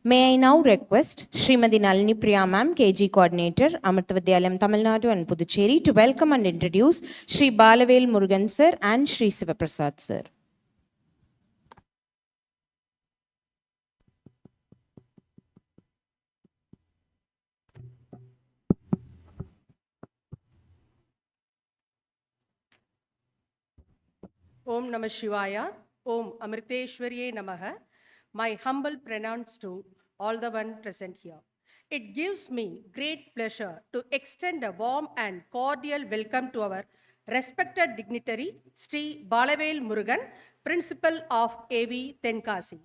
May I now request Srimati Nalini Priya Ma'am, KG Coordinator, Amrita Vidyalayam, Tamil Nadu and Puducherry, to welcome and introduce Shri Balavel Murugan Sir and Shri Civa Prasaanth Sir. Om Namah Shivaya, Om Amriteshwarye Namaha. My humble pronouns to all the one present here. It gives me great pleasure to extend a warm and cordial welcome to our respected dignitary, Shri Balavel Murugan, Principal of AV Tenkasi.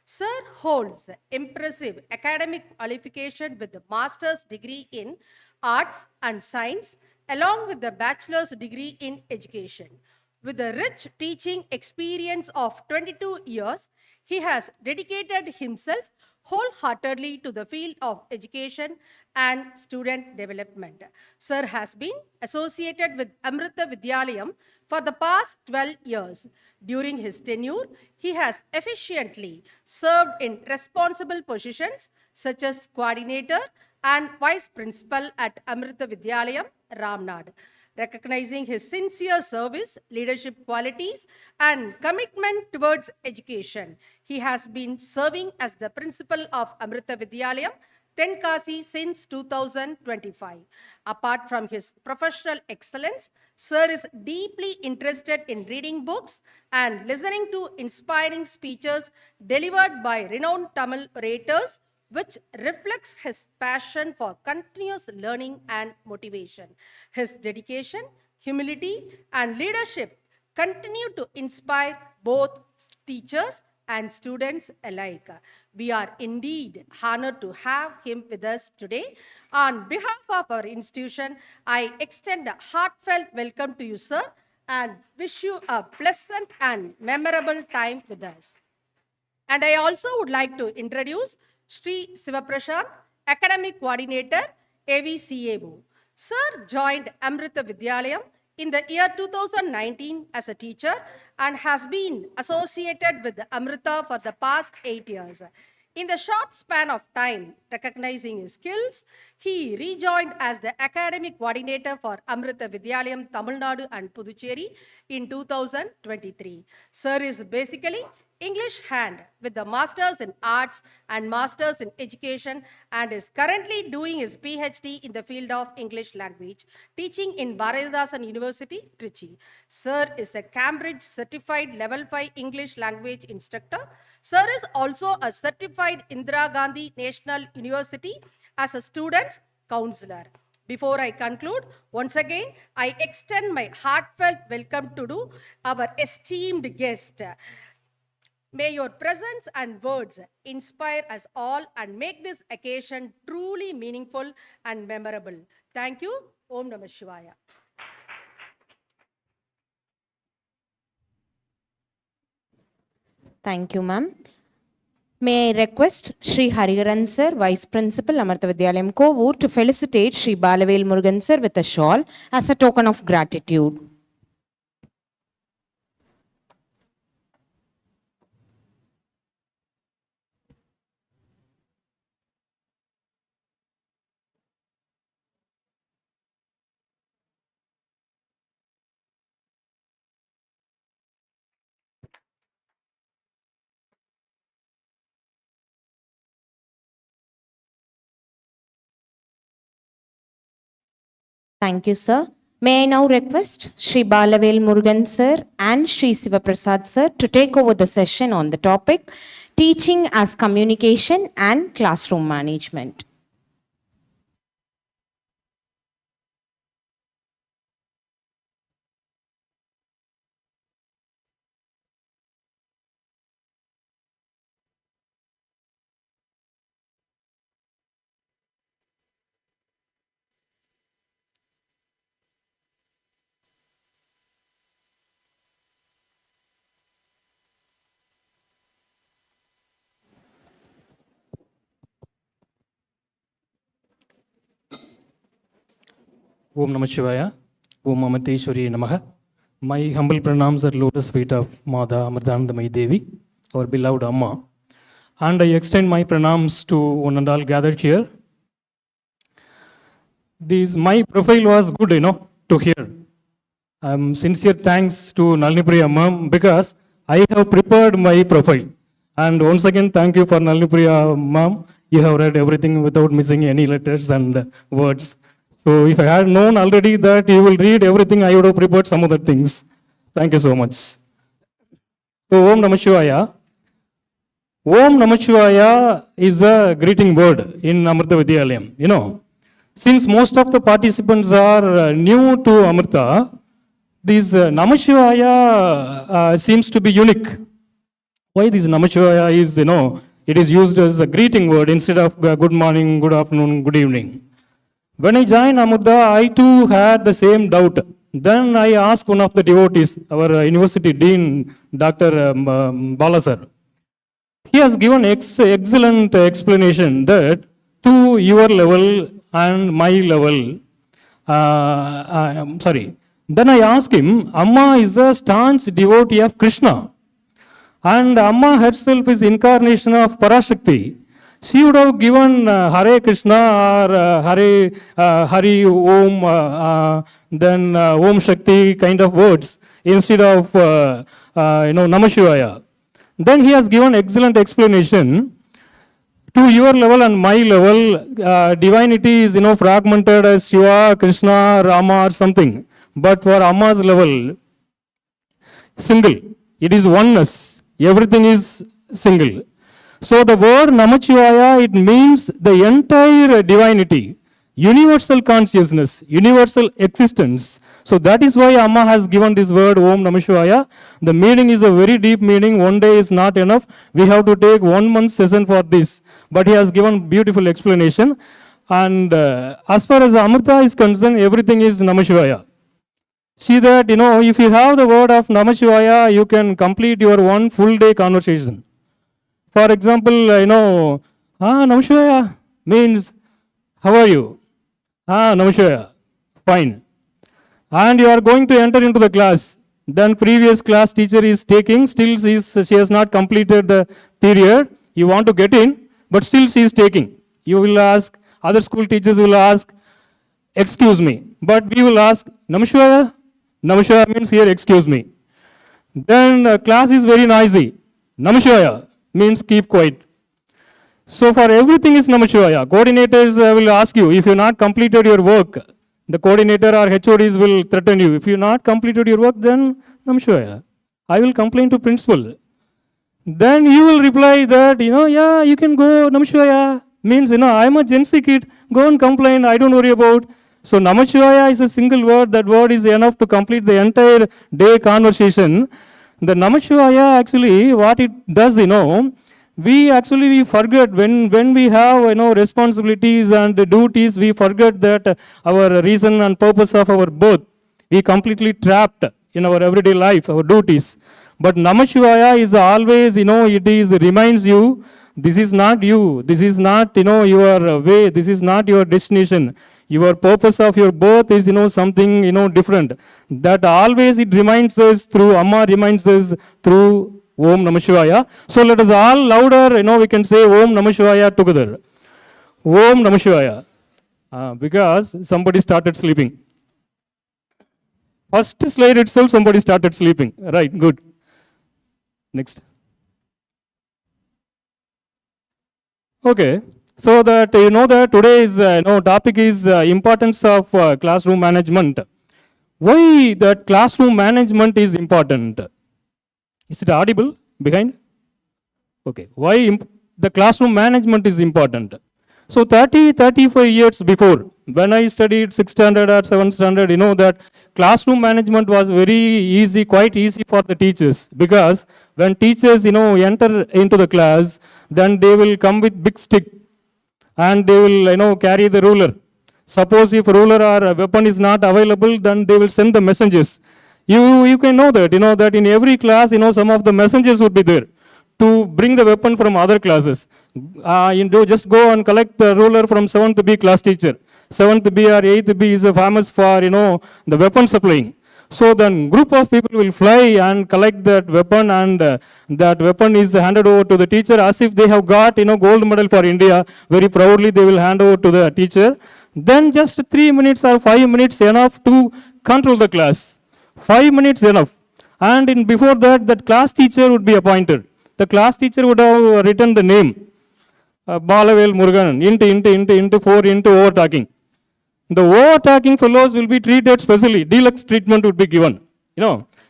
Sir holds impressive academic qualification with a master's degree in Arts and Science, along with the bachelor's degree in Education. With a rich teaching experience of 22 years, he has dedicated himself wholeheartedly to the field of education and student development. Sir has been associated with Amrita Vidyalayam for the past 12 years. During his tenure, he has efficiently served in responsible positions such as coordinator and vice principal at Amrita Vidyalayam, Ramnad. Recognizing his sincere service, leadership qualities, and commitment towards education, he has been serving as the principal of Amrita Vidyalayam, Tenkasi since 2025. Apart from his professional excellence, Sir is deeply interested in reading books and listening to inspiring speeches delivered by renowned Tamil orators, which reflects his passion for continuous learning and motivation. His dedication, humility, and leadership continue to inspire both teachers and students alike. We are indeed honored to have him with us today. On behalf of our institution, I extend a heartfelt welcome to you, sir, and wish you a pleasant and memorable time with us. And I also would like to introduce Shri Civa Prasaanth, Academic Coordinator, AVCABO. Sir joined Amrita Vidyalayam in the year 2019 as a teacher and has been associated with Amrita for the past 8 years. In the short span of time, recognizing his skills, he rejoined as the academic coordinator for Amrita Vidyalayam, Tamil Nadu and Puducherry in 2023. Sir is basically English hand with the Masters in Arts and Masters in Education and is currently doing his PhD in the field of English language, teaching in Bharathidasan University, TRICHY. Sir is a Cambridge certified level 5 English language instructor. Sir is also a certified Indira Gandhi National University as a student's counselor. Before I conclude, once again, I extend my heartfelt welcome to our esteemed guest. May your presence and words inspire us all and make this occasion truly meaningful and memorable. Thank you. Om Namah Shivaya. Thank you, ma'am. May I request Shri Hariharan Sir, Vice Principal, Amrita Vidyalayam, Kovur, to felicitate Shri Balavel Murugan Sir with a shawl as a token of gratitude. Thank you, sir. May I now request Shri Balavel Murugan Sir and Shri Civa Prasaanth Sir to take over the session on the topic Teaching as Communication and Classroom Management. Om Namah Shivaya, Om Amriteshwarye Namaha. My humble pranams are lotus feet of Mada Amritanandamayi Devi, our beloved Amma. and I extend my pranams to one and all gathered here. My profile was good, to hear. Sincere thanks to Nalinipriya ma'am because I have prepared my profile. And once again, thank you for Nalinipriya ma'am. You have read everything without missing any letters and words. So if I had known already that you will read everything, I would have prepared some other things. Thank you so much. So Om Namah Shivaya. Om Namah Shivaya is a greeting word in Amrita Vidyalayam. Since most of the participants are new to Amrita, this Namah Shivaya seems to be unique. Why this Namah Shivaya is, it is used as a greeting word instead of good morning, good afternoon, good evening. When I joined Amrita, I too had the same doubt. Then I asked one of the devotees, our university dean, Dr. Bala sir. He has given excellent explanation that to your level and my level, Then I asked him, Amma is a staunch devotee of Krishna. And Amma herself is incarnation of Parashakti. She would have given Hare Krishna or Hari Om, then Om Shakti kind of words instead of Namah Shivaya. Then he has given excellent explanation. To your level and my level, divinity is fragmented as Shiva, Krishna, Rama or something. But for Amma's level, single. It is oneness. Everything is single. So the word Namah Shivaya, it means the entire divinity, universal consciousness, universal existence. So that is why Amma has given this word Om Namah Shivaya. The meaning is a very deep meaning. One day is not enough. We have to take 1 month session for this. But he has given beautiful explanation. And as far as Amrita is concerned, everything is Namah Shivaya. See that, if you have the word of Namah Shivaya, you can complete your one full day conversation. For example, Namah Shivaya means, how are you? Namah Shivaya, fine. And you are going to enter into the class. Then previous class teacher is taking, still she has not completed the period. You want to get in, but still she is taking. You will ask, other school teachers will ask, excuse me. But we will ask, Namah Shivaya? Namah Shivaya means here, excuse me. Then class is very noisy. Namah Shivaya means keep quiet. So for everything is Namah Shivaya. Coordinators will ask you, if you not completed your work, the coordinator or HODs will threaten you. If you not completed your work, then Namah Shivaya. I will complain to principal. Then you will reply that, yeah, you can go, Namah Shivaya. Means, I'm a Gen Z kid, go and complain, I don't worry about. So Namah Shivaya is a single word. That word is enough to complete the entire day conversation. The Namah Shivaya actually, what it does, we forget when we have responsibilities and duties, we forget that our reason and purpose of our birth. We completely trapped in our everyday life, our duties. But Namah Shivaya is always, it reminds you, this is not you, this is not your way, this is not your destination. Your purpose of your birth is something different. That always it reminds us through, Amma reminds us through Om Namah Shivaya. So let us all louder, we can say Om Namah Shivaya together. Om Namah Shivaya. Because somebody started sleeping. First slide itself, somebody started sleeping. Right, good. Next. Okay. So that that today's topic is importance of classroom management. Why that classroom management is important? Is it audible behind? Okay. Why the classroom management is important? So 35 years before, when I studied 6th standard or 7th standard, that classroom management was very easy, quite easy for the teachers. Because when teachers, enter into the class, then they will come with big stick. And they will, carry the ruler. Suppose if ruler or a weapon is not available, then they will send the messengers. You can know that, that in every class, some of the messengers would be there to bring the weapon from other classes. Just go and collect the ruler from 7th B class teacher. 7th B or 8th B is famous for, the weapon supplying. So then group of people will fly and collect that weapon, and that weapon is handed over to the teacher as if they have got, gold medal for India. Very proudly they will hand over to the teacher. Then just 3 minutes or 5 minutes enough to control the class. 5 minutes enough. And before that, that class teacher would be appointed. The class teacher would have written the name. Balavel Murugan, into 4, into overtalking. The overtalking fellows will be treated specially. Deluxe treatment would be given.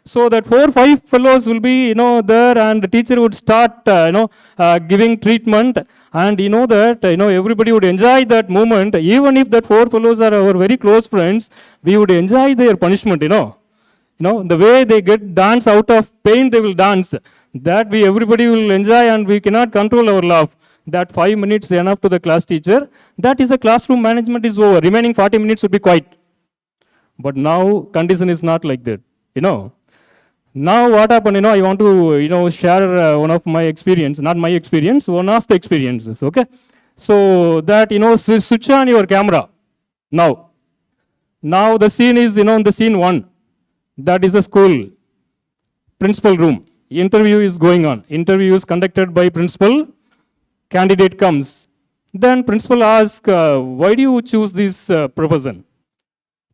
So that 4, 5 fellows will be, there, and the teacher would start, giving treatment. And that, everybody would enjoy that moment. Even if that 4 fellows are our very close friends, we would enjoy their punishment, the way they get dance out of pain, they will dance. That everybody will enjoy, and we cannot control our laugh. That 5 minutes enough to the class teacher. That is the classroom management is over. Remaining 40 minutes would be quiet. But now condition is not like that. Now what happened? I want to share one of my experience, not my experience, one of the experiences. Okay. So that switch on your camera. Now the scene is in the scene 1. That is a school principal room. Interview is going on. Interview is conducted by principal. Candidate comes. Then principal asks, why do you choose this profession?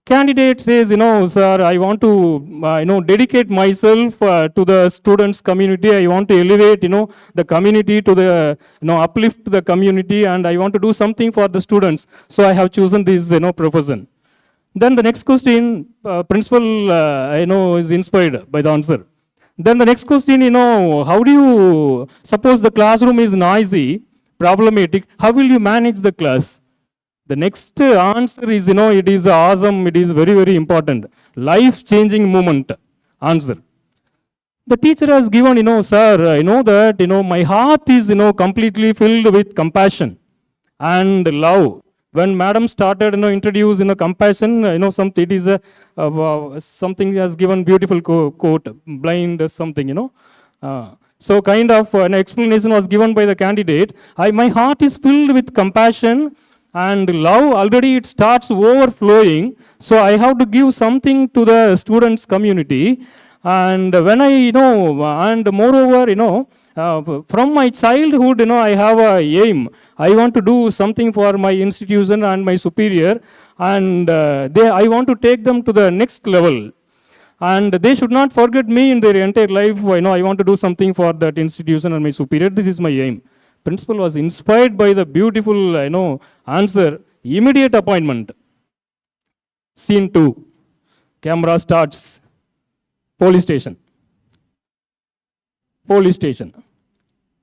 Candidate says, sir, I want to, dedicate myself to the students' community. I want to elevate, the community to the, uplift the community, and I want to do something for the students. So I have chosen this, profession. Then the next question, principal, is inspired by the answer. Then the next question, how do you, suppose the classroom is noisy, problematic, how will you manage the class? The next answer is, it is awesome, it is very, very important. Life-changing moment answer. The teacher has given, sir, I know that, my heart is, completely filled with compassion and love. When madam started, introduce, compassion, something, it is something has given beautiful quote, blind something, So kind of an explanation was given by the candidate. My heart is filled with compassion and love. Already it starts overflowing. So I have to give something to the students' community. And when and moreover, from my childhood, I have a aim. I want to do something for my institution and my superior. And I want to take them to the next level. And they should not forget me in their entire life. I want to do something for that institution and my superior. This is my aim. Principal was inspired by the beautiful, answer. Immediate appointment. Scene 2. Camera starts. Police station. Police station.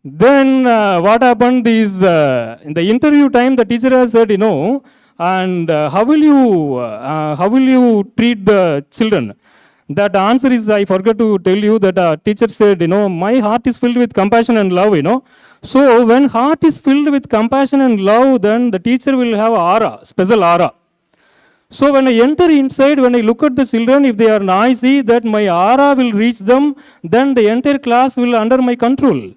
Then what happened is, in the interview time, the teacher has said, and how will you treat the children? That answer is, I forgot to tell you that teacher said, my heart is filled with compassion and love, So when heart is filled with compassion and love, then the teacher will have aura, special aura. So when I enter inside, when I look at the children, if they are noisy, that my aura will reach them, then the entire class will under my control.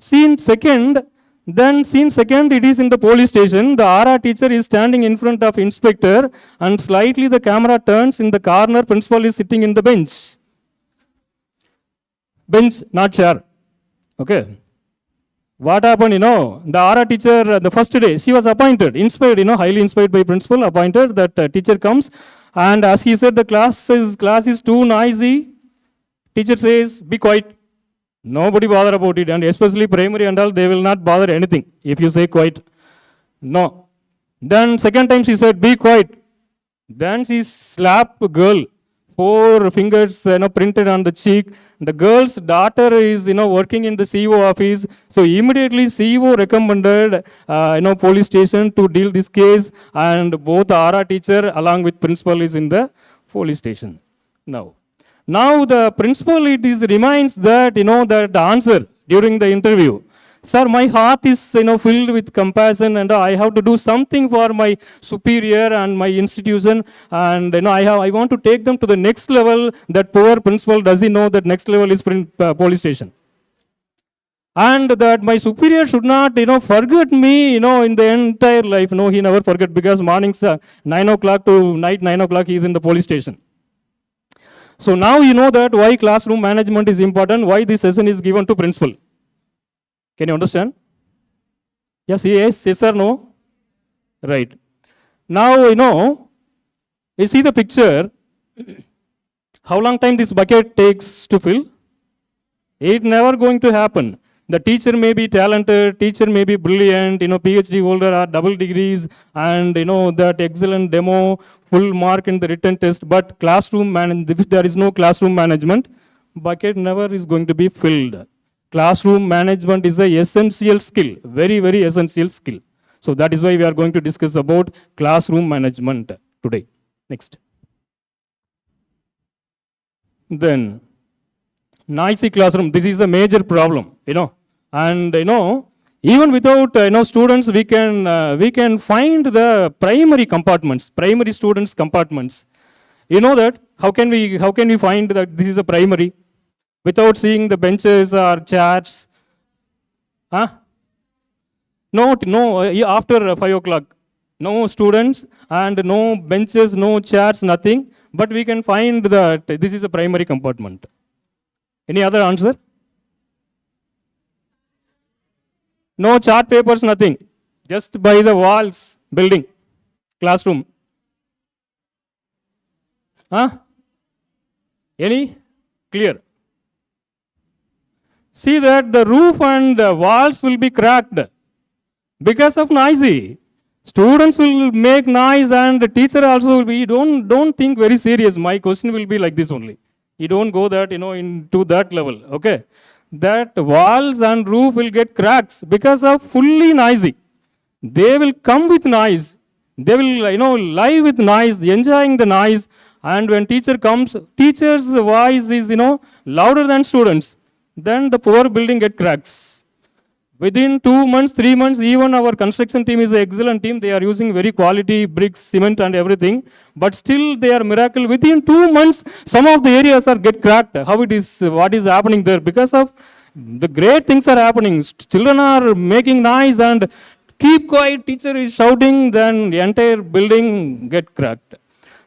Scene second, it is in the police station. The aura teacher is standing in front of inspector, and slightly the camera turns in the corner. Principal is sitting in the bench. Bench, not chair. Okay. What happened, the aura teacher, the first day, she was appointed, inspired, highly inspired by principal, appointed. That teacher comes, and as he said, the class is too noisy. Teacher says, be quiet. Nobody bother about it, and especially primary and all, they will not bother anything if you say quiet. No. Then second time she said, be quiet. Then she slapped the girl. 4 fingers, printed on the cheek. The girl's daughter is, working in the CEO office. So immediately CEO recommended, police station to deal this case, and both aura teacher along with principal is in the police station. Now the principal, reminds that, that answer during the interview. Sir, my heart is, filled with compassion, and I have to do something for my superior and my institution, and, I want to take them to the next level. That poor principal doesn't know that next level is police station. And that my superior should not, forget me, in the entire life. He never forget, because mornings 9 o'clock to night 9 o'clock he is in the police station. So now you know that why classroom management is important, why this session is given to principal. Can you understand? Yes, yes or no? Right. Now, you see the picture, how long time this bucket takes to fill? It's never going to happen. The teacher may be talented, teacher may be brilliant, PhD holder or double degrees, and that excellent demo, full mark in the written test, but if there is no classroom management, bucket never is going to be filled. Classroom management is a essential skill, very, very essential skill. So that is why we are going to discuss about classroom management today. Next. Then, noisy classroom, this is a major problem, and even without students, we can find the primary compartments, primary students compartments. You know that how can we find that this is a primary without seeing the benches or chairs? Huh? No, after 5 o'clock, no students and no benches, no chairs, nothing. But we can find that this is a primary compartment. Any other answer? No chart papers, nothing. Just by the walls, building, classroom. Huh? Any? Clear. See that the roof and the walls will be cracked because of noisy. Students will make noise and the teacher also will be, don't think very serious. My question will be like this only. You don't go that, into that level, okay? That walls and roof will get cracks because of fully noisy. They will come with noise. They will, live with noise, enjoying the noise. And when teacher comes, teacher's voice is, louder than students. Then the poor building get cracks. Within 2 months, 3 months, even our construction team is an excellent team. They are using very quality bricks, cement and everything. But still they are miracle. Within 2 months, some of the areas are get cracked. How it is, what is happening there? Because of the great things are happening. Children are making noise and keep quiet, teacher is shouting, then the entire building get cracked.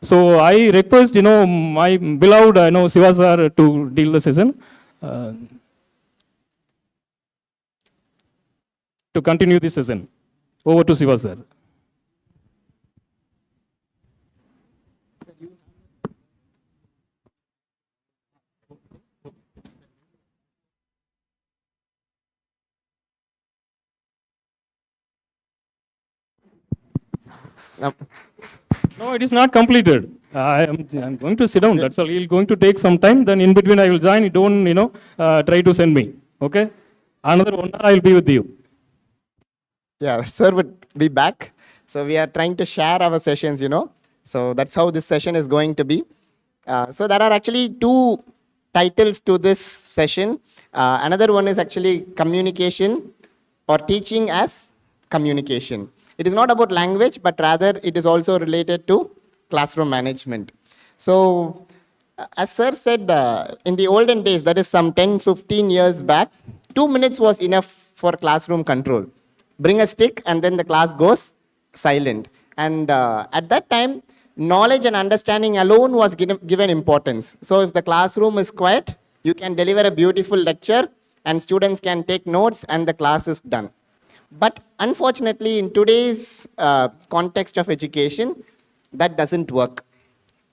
So I request, my beloved, Civa sir to deal the session. To continue this session. Over to Civa sir. No, it is not completed. I'm going to sit down. That's all. He's going to take some time. Then in between I will join. You don't, try to send me. Okay? Another 1 hour I will be with you. Yeah, sir would be back. So we are trying to share our sessions, So that's how this session is going to be. So there are actually 2 titles to this session. Another one is actually communication or teaching as communication. It is not about language, but rather it is also related to classroom management. So as sir said, in the olden days, that is some 10, 15 years back, 2 minutes was enough for classroom control. Bring a stick and then the class goes silent. And at that time, knowledge and understanding alone was given importance. So if the classroom is quiet, you can deliver a beautiful lecture and students can take notes and the class is done. But unfortunately, in today's context of education, that doesn't work.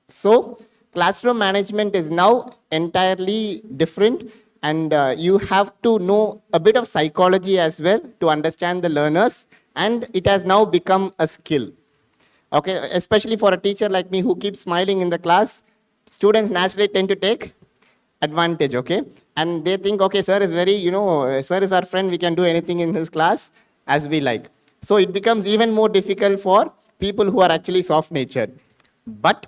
So classroom management is now entirely different. And you have to know a bit of psychology as well to understand the learners. And it has now become a skill. Okay, especially for a teacher like me who keeps smiling in the class, students naturally tend to take advantage, okay? And they think, okay, sir is very, sir is our friend, we can do anything in his class as we like. So it becomes even more difficult for people who are actually soft-natured. But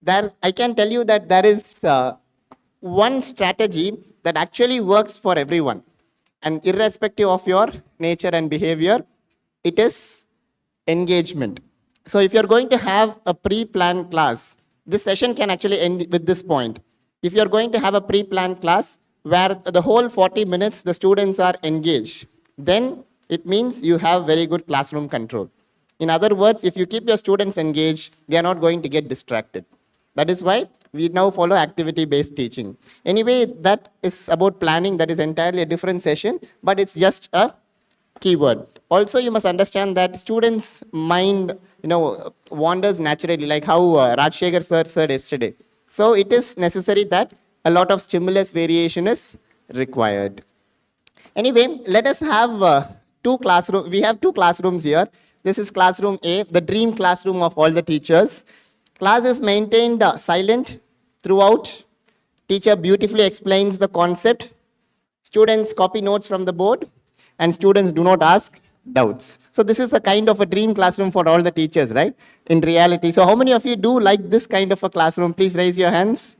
I can tell you that there is one strategy that actually works for everyone. And irrespective of your nature and behavior, it is engagement. So if you're going to have a pre-planned class, this session can actually end with this point. If you're going to have a pre-planned class where the whole 40 minutes the students are engaged, then it means you have very good classroom control. In other words, if you keep your students engaged, they are not going to get distracted. That is why we now follow activity-based teaching. Anyway, that is about planning. That is entirely a different session, but it's just a keyword. Also, you must understand that students' mind, wanders naturally, like how Rajshekhar sir said yesterday. So it is necessary that a lot of stimulus variation is required. Anyway, let us have two classrooms. We have two classrooms here. This is classroom A, the dream classroom of all the teachers. Class is maintained silent throughout. Teacher beautifully explains the concept. Students copy notes from the board, and students do not ask doubts. So this is a kind of a dream classroom for all the teachers, right? In reality. So how many of you do like this kind of a classroom? Please raise your hands.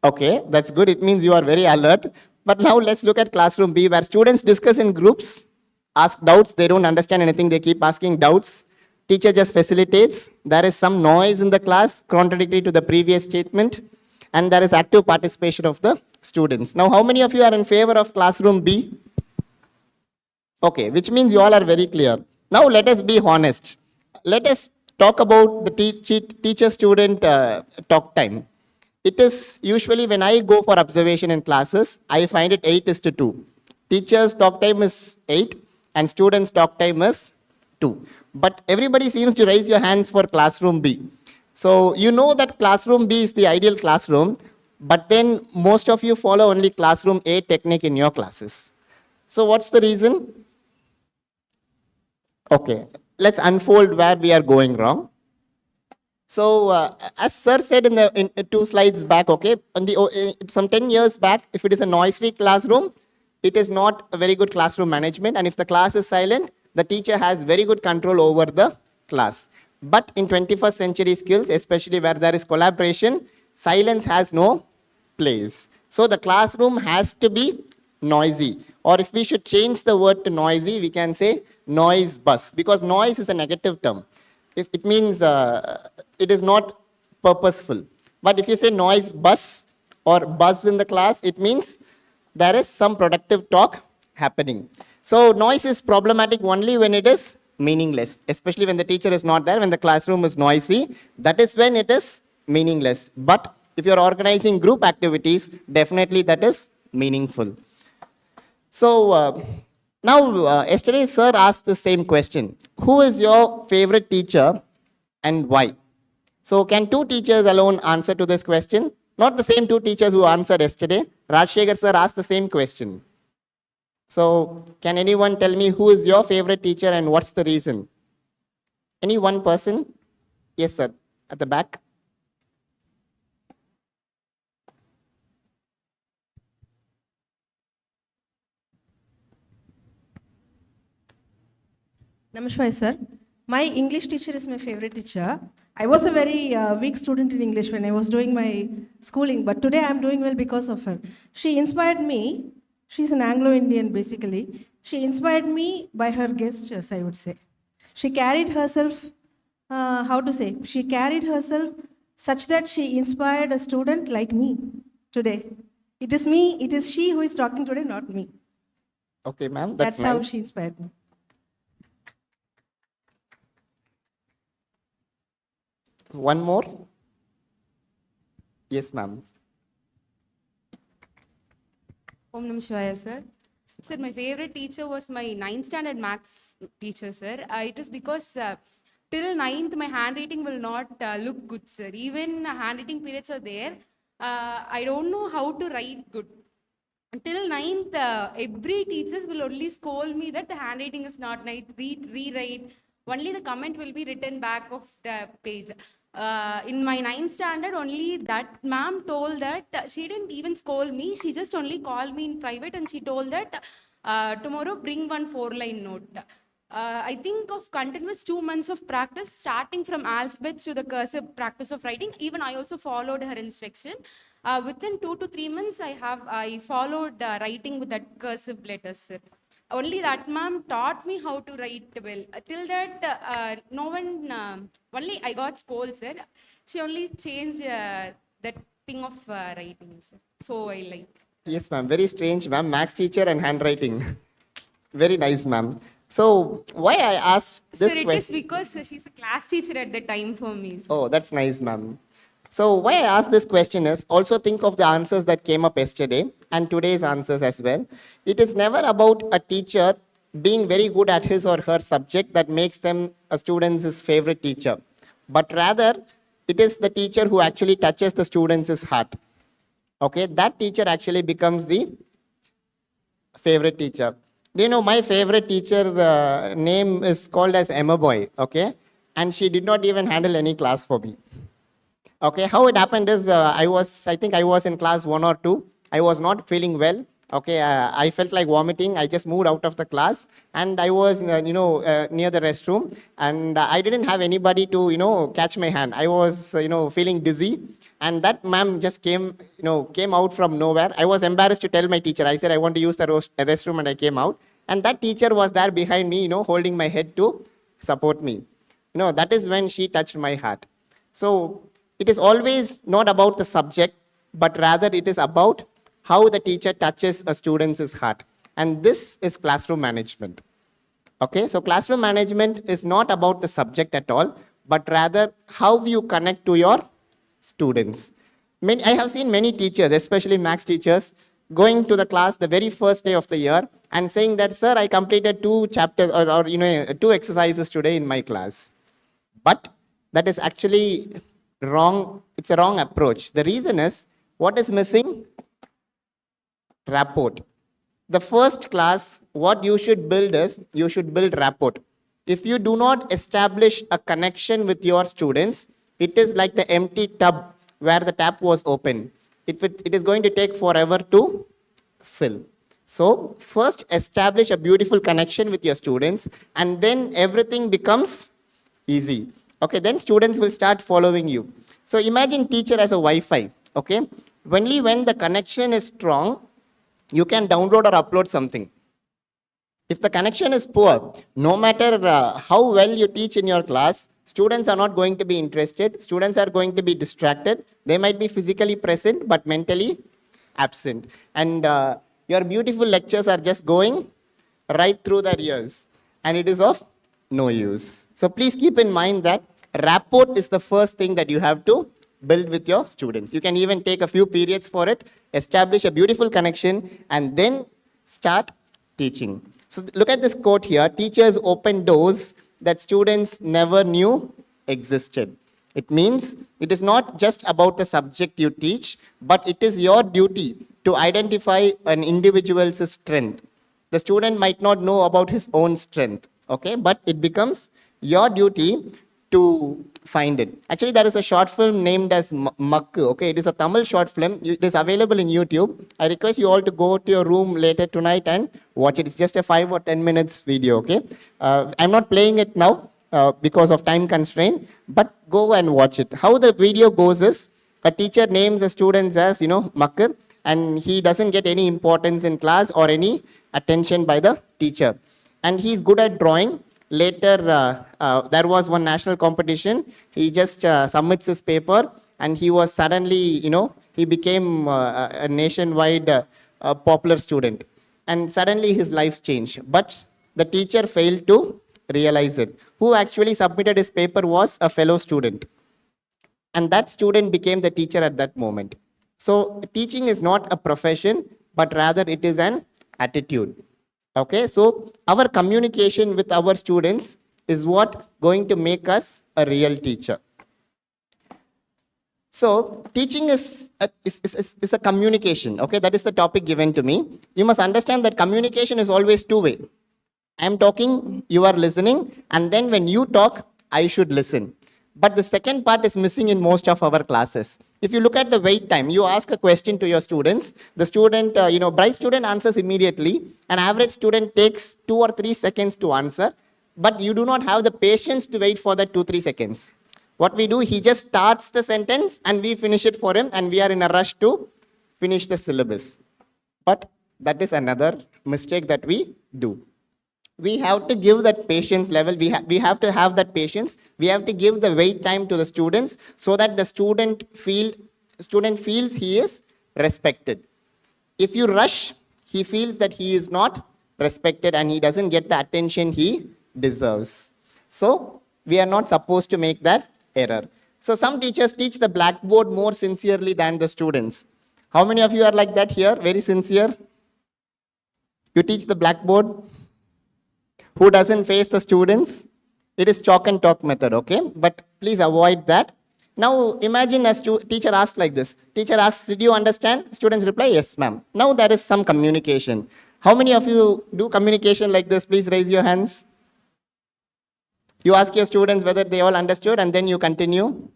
Okay, that's good. It means you are very alert. But now let's look at classroom B, where students discuss in groups, ask doubts. They don't understand anything. They keep asking doubts. Teacher just facilitates. There is some noise in the class, contradictory to the previous statement. And there is active participation of the students. Now, how many of you are in favor of classroom B? Okay, which means you all are very clear. Now, let us be honest. Let us talk about the teacher-student talk time. It is usually when I go for observation in classes, I find it 8:2. Teachers' talk time is 8 and students' talk time is 2. But everybody seems to raise your hands for classroom B. So you know that classroom B is the ideal classroom, but then most of you follow only classroom A technique in your classes. So what's the reason? Okay, let's unfold where we are going wrong. So as sir said in 2 slides back, okay, some 10 years back, if it is a noisy classroom, it is not a very good classroom management. And if the class is silent, the teacher has very good control over the class. But in 21st century skills, especially where there is collaboration, silence has no place. So the classroom has to be noisy. Or if we should change the word to noisy, we can say noise bus, because noise is a negative term. If it means it is not purposeful. But if you say noise bus or buzz in the class, it means there is some productive talk happening. So noise is problematic only when it is meaningless, especially when the teacher is not there, when the classroom is noisy. That is when it is meaningless. But if you are organizing group activities, definitely that is meaningful. So now, yesterday sir asked the same question. Who is your favorite teacher and why? So can 2 teachers alone answer to this question? Not the same 2 teachers who answered yesterday. Rajshekhar sir asked the same question. So can anyone tell me who is your favorite teacher and what's the reason? Any one person? Yes, sir. At the back. Namaskar, sir. My English teacher is my favorite teacher. I was a very weak student in English when I was doing my schooling, but today I am doing well because of her. She inspired me. She's an Anglo-Indian, basically. She inspired me by her gestures, I would say. She carried herself, she carried herself such that she inspired a student like me today. It is she who is talking today, not me. Okay, ma'am. That's nice. how she inspired me. One more? Yes, ma'am. Om Namah Shivaya, sir. Sir, my favorite teacher was my 9th standard maths teacher, sir. It is because till 9th, my handwriting will not look good, sir. Even handwriting periods are there. I don't know how to write good. Till 9th, every teachers will only scold me that the handwriting is not nice, rewrite. Only the comment will be written back of the page. In my 9th standard, only that ma'am told that she didn't even scold me. She just only called me in private and she told that tomorrow bring one 4-line note. I think of continuous 2 months of practice, starting from alphabets to the cursive practice of writing. Even I also followed her instruction. Within 2 to 3 months, I followed writing with that cursive letters, sir. Only that ma'am taught me how to write well. Till that, no one, only I got scolds, sir. She only changed that thing of writing, sir. So I like. Yes, ma'am. Very strange, ma'am. Maths teacher and handwriting. Very nice, ma'am. So why I asked this Sir, it is question? because she's a class teacher at the time for me. Sir. Oh, that's nice, ma'am. So why I asked this question is also think of the answers that came up yesterday and today's answers as well. It is never about a teacher being very good at his or her subject that makes them a student's favorite teacher, but rather it is the teacher who actually touches the student's heart. Okay, that teacher actually becomes the favorite teacher. Do you know my favorite teacher name is called as Emma Boy, okay? And she did not even handle any class for me. Okay, how it happened is I think I was in class 1 or 2. I was not feeling well. Okay, I felt like vomiting. I just moved out of the class and I was, near the restroom and I didn't have anybody to, catch my hand. I was, feeling dizzy and that ma'am just came out from nowhere. I was embarrassed to tell my teacher. I said, I want to use the restroom and I came out. And that teacher was there behind me, holding my head to support me. That is when she touched my heart. So it is always not about the subject, but rather it is about how the teacher touches a student's heart. And this is classroom management. Okay, so classroom management is not about the subject at all, but rather how you connect to your students. I have seen many teachers, especially maths teachers, going to the class the very first day of the year and saying that, sir, I completed 2 chapters or 2 exercises today in my class. But that is actually wrong. It's a wrong approach. The reason is, what is missing? Rapport. The first class, what you should build is, you should build rapport. If you do not establish a connection with your students, it is like the empty tub where the tap was open. It is going to take forever to fill. So first establish a beautiful connection with your students and then everything becomes easy. Okay, then students will start following you. So imagine teacher as a Wi-Fi. Okay, only when the connection is strong, you can download or upload something. If the connection is poor, no matter how well you teach in your class, students are not going to be interested. Students are going to be distracted. They might be physically present, but mentally absent. And your beautiful lectures are just going right through their ears. And it is of no use. So please keep in mind that rapport is the first thing that you have to build with your students. You can even take a few periods for it, establish a beautiful connection, and then start teaching. So look at this quote here, teachers open doors that students never knew existed. It means it is not just about the subject you teach, but it is your duty to identify an individual's strength. The student might not know about his own strength, okay, but it becomes your duty to find it. Actually, there is a short film named as Makku. Okay, it is a Tamil short film. It is available in YouTube. I request you all to go to your room later tonight and watch it. It's just a 5 or 10 minutes video. Okay, I'm not playing it now because of time constraint, but go and watch it. How the video goes is a teacher names the students as Makku, and he doesn't get any importance in class or any attention by the teacher, and he's good at drawing. Later, there was one national competition. He just submits his paper and he was suddenly, he became a nationwide popular student. And suddenly his life changed. But the teacher failed to realize it. Who actually submitted his paper was a fellow student. And that student became the teacher at that moment. So teaching is not a profession, but rather it is an attitude. Okay, so our communication with our students is what going to make us a real teacher. So teaching is a communication. Okay, that is the topic given to me. You must understand that communication is always two-way. I am talking, you are listening, and then when you talk, I should listen. But the second part is missing in most of our classes. If you look at the wait time, you ask a question to your students, the student, bright student answers immediately, an average student takes 2 or 3 seconds to answer, but you do not have the patience to wait for that 2-3 seconds. What we do, he just starts the sentence and we finish it for him and we are in a rush to finish the syllabus. But that is another mistake that we do. We have to give that patience level. We have to have that patience. We have to give the wait time to the students so that the student feels he is respected. If you rush, he feels that he is not respected and he doesn't get the attention he deserves. So we are not supposed to make that error. So some teachers teach the blackboard more sincerely than the students. How many of you are like that here? Very sincere? You teach the blackboard? Who doesn't face the students? It is chalk and talk method, okay? But please avoid that. Now imagine a teacher asks like this. Teacher asks, did you understand? Students reply, yes, ma'am. Now there is some communication. How many of you do communication like this? Please raise your hands. You ask your students whether they all understood and then you continue.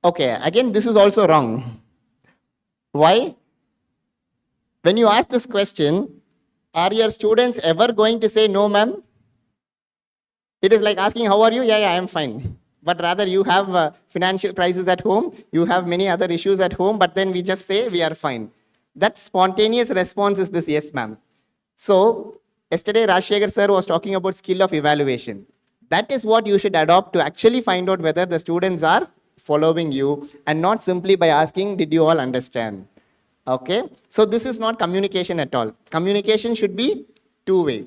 Okay, again, this is also wrong. Why? When you ask this question, are your students ever going to say, no, ma'am? It is like asking, how are you? Yeah, I am fine. But rather you have a financial crisis at home, you have many other issues at home, but then we just say we are fine. That spontaneous response is this, yes, ma'am. So, yesterday Rajshekhar sir was talking about skill of evaluation. That is what you should adopt to actually find out whether the students are following you and not simply by asking, did you all understand? Okay, so this is not communication at all. Communication should be two-way.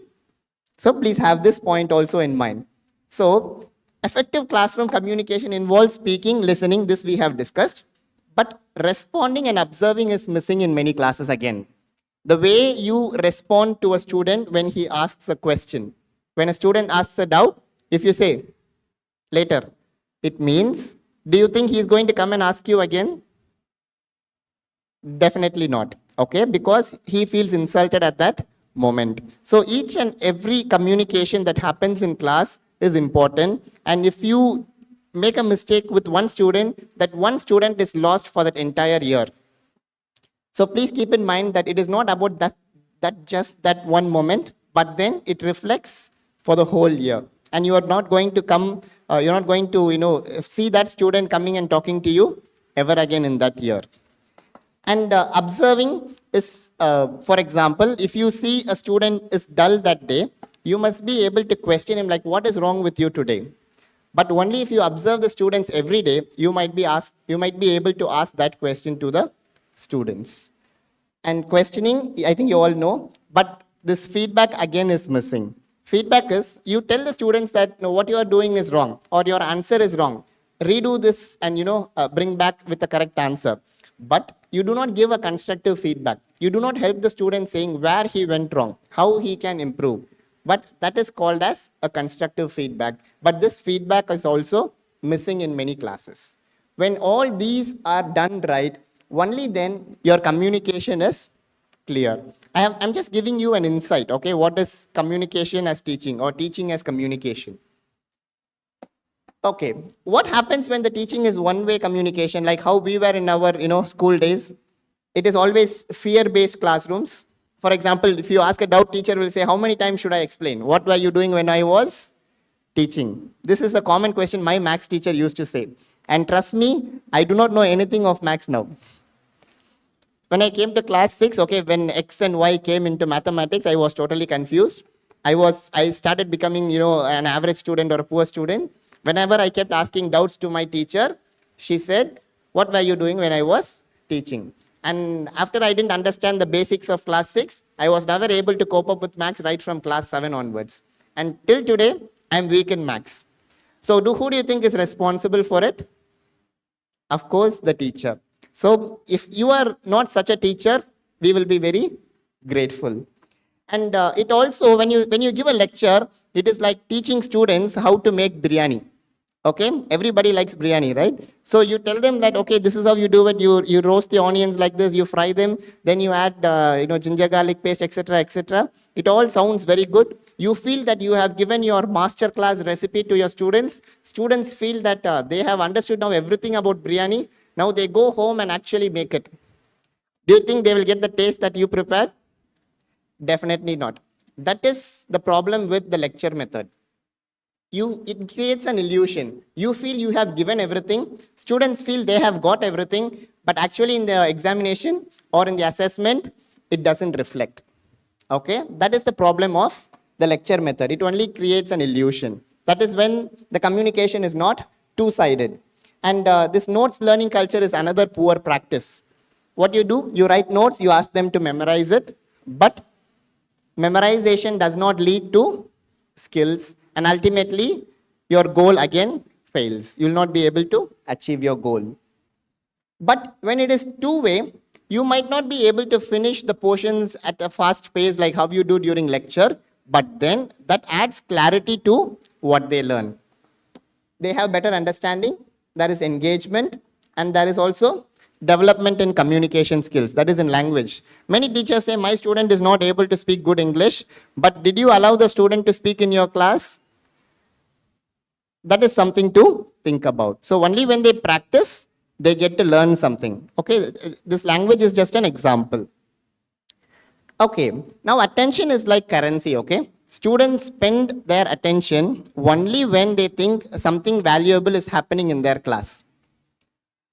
So please have this point also in mind. So effective classroom communication involves speaking, listening, this we have discussed, but responding and observing is missing in many classes again. The way you respond to a student when he asks a question. When a student asks a doubt, if you say, later, it means, do you think he is going to come and ask you again? Definitely not, okay, because he feels insulted at that moment. So each and every communication that happens in class is important, and if you make a mistake with one student, that one student is lost for that entire year. So please keep in mind that it is not about that one moment, but then it reflects for the whole year, and you are not going to come, you're not going to see that student coming and talking to you ever again in that year. And observing is, for example, if you see a student is dull that day, you must be able to question him like, what is wrong with you today? But only if you observe the students every day, you might be able to ask that question to the students. And questioning, I think you all know, but this feedback again is missing. Feedback is, you tell the students that no, what you are doing is wrong, or your answer is wrong. Redo this and bring back with the correct answer. But you do not give a constructive feedback. You do not help the student saying where he went wrong, how he can improve. But that is called as a constructive feedback. But this feedback is also missing in many classes. When all these are done right, only then your communication is clear. I'm just giving you an insight, okay, what is communication as teaching or teaching as communication. Okay, what happens when the teaching is one-way communication, like how we were in our school days? It is always fear-based classrooms. For example, if you ask a doubt, teacher will say, how many times should I explain? What were you doing when I was teaching? This is a common question my maths teacher used to say. And trust me, I do not know anything of maths now. When I came to class 6, okay, when X and Y came into mathematics, I was totally confused. I started becoming, an average student or a poor student. Whenever I kept asking doubts to my teacher, she said, what were you doing when I was teaching? And after I didn't understand the basics of class 6, I was never able to cope up with maths right from class 7 onwards. And till today, I'm weak in maths. So who do you think is responsible for it? Of course, the teacher. So if you are not such a teacher, we will be very grateful. And it also, when you give a lecture, it is like teaching students how to make biryani. Okay, everybody likes biryani, right? So you tell them that, okay, this is how you do it. You roast the onions like this, you fry them, then you add ginger garlic paste, etc., etc. It all sounds very good. You feel that you have given your master class recipe to your students. Students feel that they have understood now everything about biryani. Now they go home and actually make it. Do you think they will get the taste that you prepared? Definitely not. That is the problem with the lecture method. It creates an illusion. You feel you have given everything. Students feel they have got everything, but actually in the examination or in the assessment, it doesn't reflect. Okay, that is the problem of the lecture method. It only creates an illusion. That is when the communication is not two-sided. And this notes learning culture is another poor practice. What you do, you write notes, you ask them to memorize it, but memorization does not lead to skills, and ultimately your goal again fails. You will not be able to achieve your goal. But when it is two-way, you might not be able to finish the portions at a fast pace like how you do during lecture, but then that adds clarity to what they learn. They have better understanding, there is engagement, and there is also development in communication skills, that is in language. Many teachers say, my student is not able to speak good English, but did you allow the student to speak in your class? That is something to think about. So only when they practice, they get to learn something. Okay, this language is just an example. Okay, now attention is like currency, okay? Students spend their attention only when they think something valuable is happening in their class.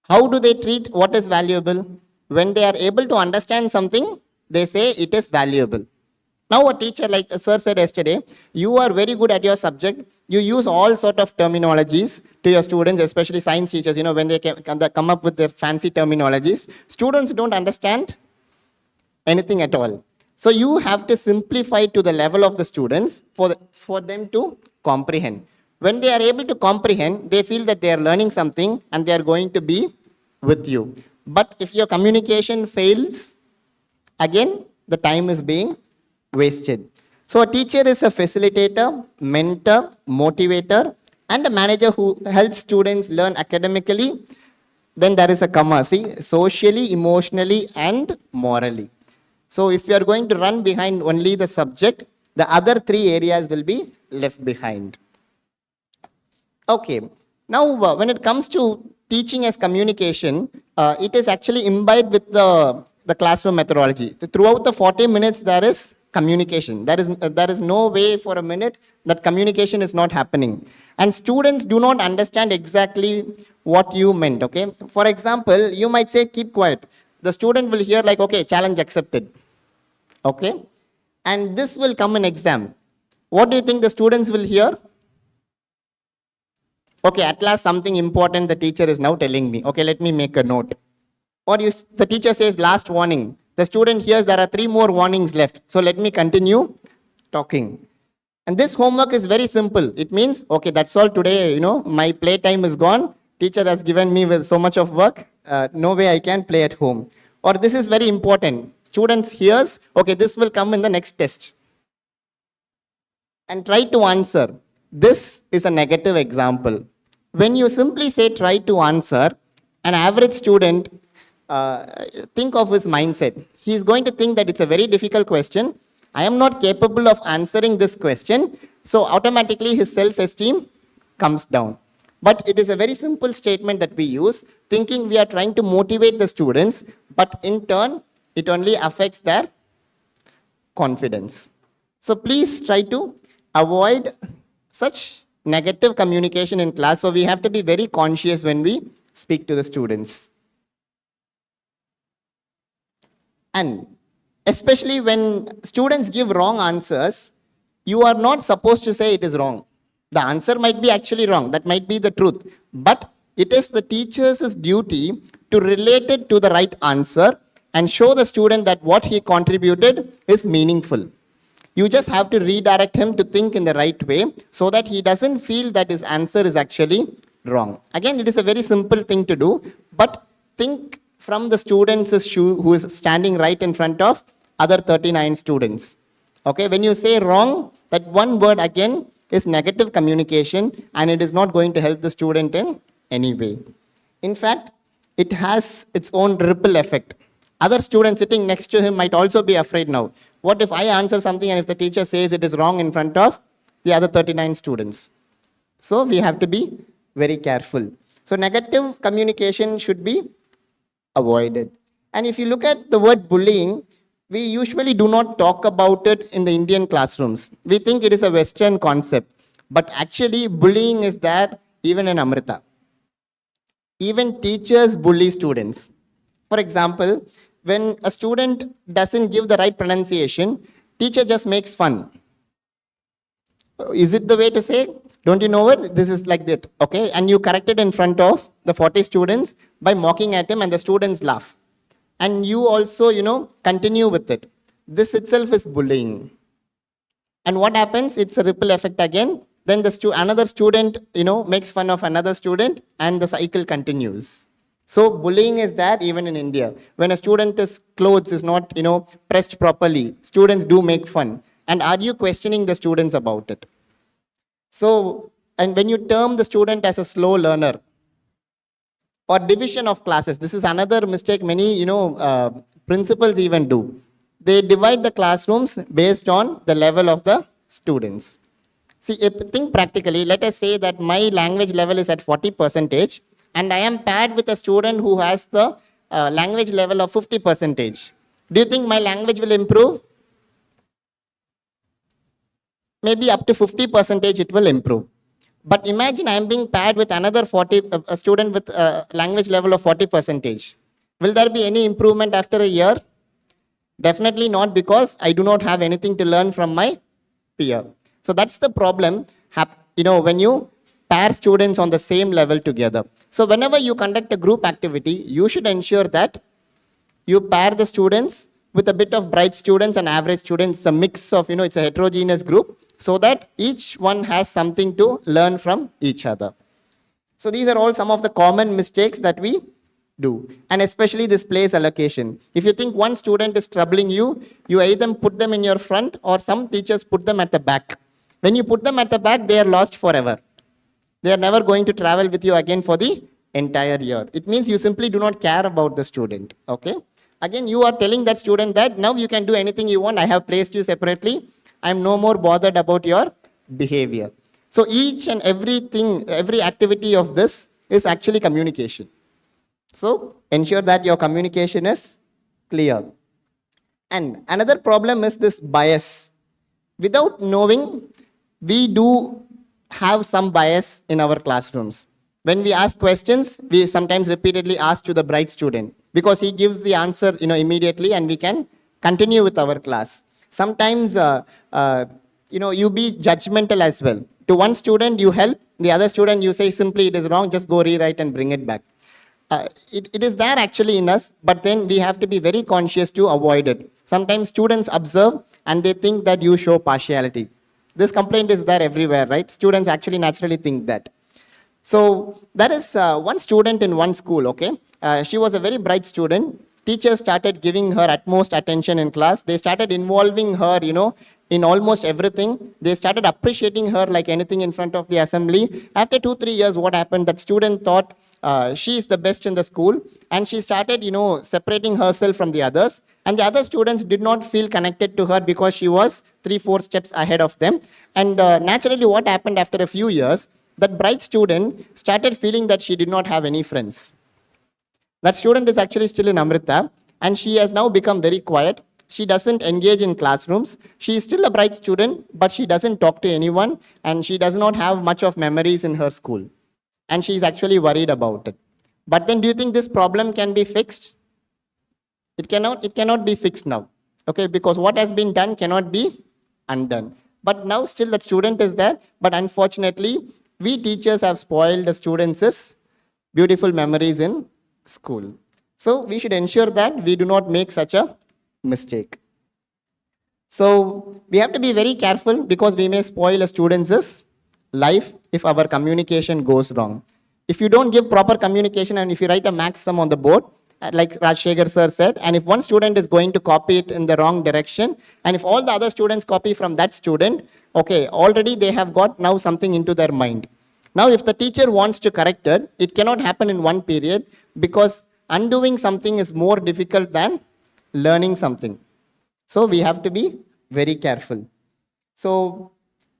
How do they treat what is valuable? When they are able to understand something, they say it is valuable. Now a teacher, like sir said yesterday, you are very good at your subject. You use all sort of terminologies to your students, especially science teachers, when they come up with their fancy terminologies. Students don't understand anything at all. So you have to simplify to the level of the students for them to comprehend. When they are able to comprehend, they feel that they are learning something and they are going to be with you. But if your communication fails, again, the time is being wasted. So a teacher is a facilitator, mentor, motivator, and a manager who helps students learn academically. Then there is a comma, see, socially, emotionally, and morally. So if you are going to run behind only the subject, the other three areas will be left behind. Okay, now when it comes to teaching as communication, it is actually imbibed with the classroom methodology. Throughout the 40 minutes, there is communication. There is no way for a minute that communication is not happening. And students do not understand exactly what you meant, okay? For example, you might say, keep quiet. The student will hear like, okay, challenge accepted, okay? And this will come in exam. What do you think the students will hear? Okay, at last something important the teacher is now telling me. Okay, let me make a note. Or if the teacher says last warning, the student hears there are 3 more warnings left. So let me continue talking. And this homework is very simple. It means, okay, that's all today, my playtime is gone. Teacher has given me with so much of work. No way I can play at home. Or this is very important. Students hears, okay, this will come in the next test. And try to answer. This is a negative example. When you simply say try to answer, an average student, think of his mindset. He is going to think that it's a very difficult question. I am not capable of answering this question. So automatically his self-esteem comes down. But it is a very simple statement that we use, thinking we are trying to motivate the students, but in turn, it only affects their confidence. So please try to avoid such negative communication in class. So we have to be very conscious when we speak to the students. And especially when students give wrong answers, you are not supposed to say it is wrong. The answer might be actually wrong. That might be the truth. But it is the teacher's duty to relate it to the right answer and show the student that what he contributed is meaningful. You just have to redirect him to think in the right way so that he doesn't feel that his answer is actually wrong. Again, it is a very simple thing to do, but think from the student's shoe who is standing right in front of other 39 students. Okay, when you say wrong, that one word again is negative communication and it is not going to help the student in any way. In fact, it has its own ripple effect. Other students sitting next to him might also be afraid now. What if I answer something and if the teacher says it is wrong in front of the other 39 students? So we have to be very careful. So negative communication should be avoided. And if you look at the word bullying, we usually do not talk about it in the Indian classrooms. We think it is a Western concept. But actually, bullying is there even in Amrita. Even teachers bully students. For example, when a student doesn't give the right pronunciation, teacher just makes fun. Is it the way to say? Don't you know it? This is like that, okay? And you correct it in front of the 40 students by mocking at him and the students laugh. And you also, continue with it. This itself is bullying. And what happens? It's a ripple effect again. Then another student, makes fun of another student, and the cycle continues. So bullying is there even in India. When a student's clothes is not, pressed properly, students do make fun. And are you questioning the students about it? So, and when you term the student as a slow learner, or division of classes, this is another mistake many, principals even do. They divide the classrooms based on the level of the students. See, think practically, let us say that my language level is at 40%, and I am paired with a student who has the language level of 50%. Do you think my language will improve? Maybe up to 50% it will improve. But imagine I am being paired with another a student with a language level of 40%. Will there be any improvement after a year? Definitely not, because I do not have anything to learn from my peer. So that's the problem, when you pair students on the same level together. So whenever you conduct a group activity, you should ensure that you pair the students with a bit of bright students and average students, a mix of, it's a heterogeneous group, so that each one has something to learn from each other. So these are all some of the common mistakes that we do. And especially this place allocation. If you think one student is troubling you, you either put them in your front, or some teachers put them at the back. When you put them at the back, they are lost forever. They are never going to travel with you again for the entire year. It means you simply do not care about the student. Okay. Again, you are telling that student that now you can do anything you want. I have placed you separately. I'm no more bothered about your behavior. So each and everything, every activity of this is actually communication. So ensure that your communication is clear. And another problem is this bias. Without knowing, we do have some bias in our classrooms. When we ask questions, we sometimes repeatedly ask to the bright student, because he gives the answer, immediately, and we can continue with our class. Sometimes, you be judgmental as well. To one student, you help. The other student, you say simply it is wrong, just go rewrite and bring it back. It is there actually in us, but then we have to be very conscious to avoid it. Sometimes students observe and they think that you show partiality. This complaint is there everywhere, right? Students actually naturally think that. So that is one student in one school, okay? She was a very bright student. Teachers started giving her utmost attention in class. They started involving her, in almost everything. They started appreciating her like anything in front of the assembly. After 2-3 years, what happened? That student thought she is the best in the school, and she started, separating herself from the others. And the other students did not feel connected to her because she was 3-4 steps ahead of them. And naturally, what happened after a few years? That bright student started feeling that she did not have any friends. That student is actually still in Amrita, and she has now become very quiet. She doesn't engage in classrooms. She is still a bright student, but she doesn't talk to anyone, and she does not have much of memories in her school. And she is actually worried about it. But then do you think this problem can be fixed? It cannot be fixed now. Okay, because what has been done cannot be undone. But now still that student is there, but unfortunately, we teachers have spoiled the students' beautiful memories in school. So we should ensure that we do not make such a mistake. So we have to be very careful, because we may spoil a student's life if our communication goes wrong. If you don't give proper communication, and if you write a max sum on the board, like Rajshekhar sir said, and if one student is going to copy it in the wrong direction, and if all the other students copy from that student, okay, already they have got now something into their mind. Now, if the teacher wants to correct it, it cannot happen in one period, because undoing something is more difficult than learning something. So we have to be very careful. So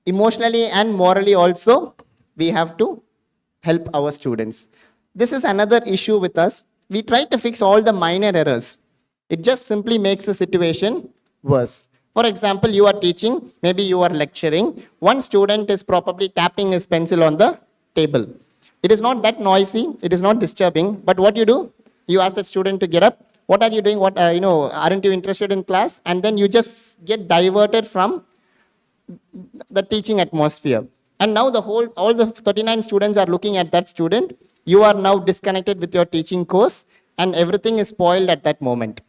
emotionally and morally also, we have to help our students. This is another issue with us. We try to fix all the minor errors. It just simply makes the situation worse. For example, you are teaching, maybe you are lecturing. One student is probably tapping his pencil on the table. It is not that noisy, it is not disturbing, but what you do? You ask the student to get up. What are you doing? Aren't you interested in class? And then you just get diverted from the teaching atmosphere. And now all the 39 students are looking at that student. You are now disconnected with your teaching course, and everything is spoiled at that moment.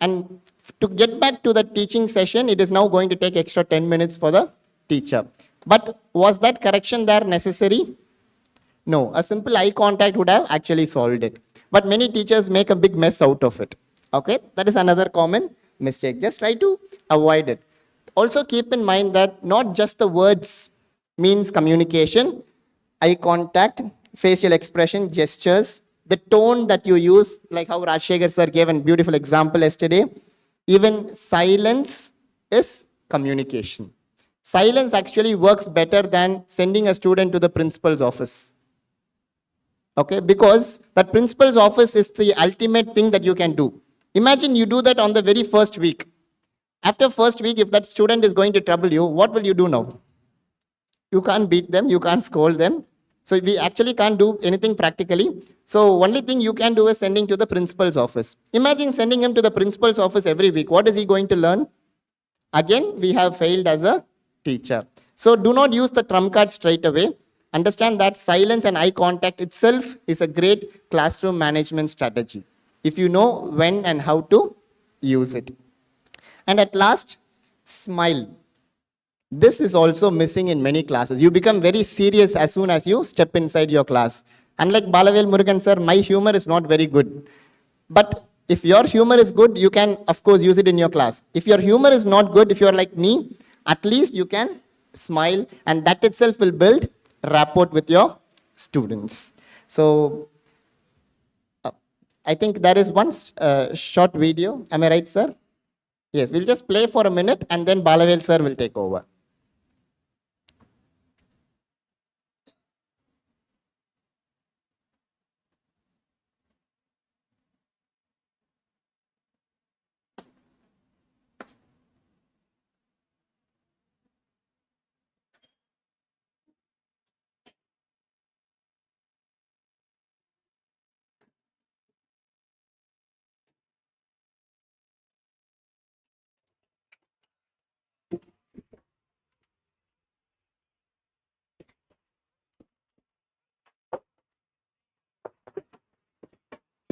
And To get back to the teaching session, it is now going to take extra 10 minutes for the teacher. But was that correction there necessary? No, a simple eye contact would have actually solved it. But many teachers make a big mess out of it. Okay, that is another common mistake. Just try to avoid it. Also keep in mind that not just the words means communication, eye contact, facial expression, gestures, the tone that you use, like how Rajshekhar sir gave a beautiful example yesterday, even silence is communication. Silence actually works better than sending a student to the principal's office. Okay, because that principal's office is the ultimate thing that you can do. Imagine you do that on the very first week. After first week, if that student is going to trouble you, what will you do now? You can't beat them, you can't scold them. So we actually can't do anything practically. So only thing you can do is sending to the principal's office. Imagine sending him to the principal's office every week. What is he going to learn? Again, we have failed as a teacher. So do not use the trump card straight away. Understand that silence and eye contact itself is a great classroom management strategy, if you know when and how to use it. And at last, smile. This is also missing in many classes. You become very serious as soon as you step inside your class. Unlike Balavel Murugan sir, my humor is not very good. But if your humor is good, you can, of course, use it in your class. If your humor is not good, if you're like me, at least you can smile, and that itself will build rapport with your students. So, I think there is one short video. Am I right, sir? Yes, we'll just play for a minute and then Balavel sir will take over.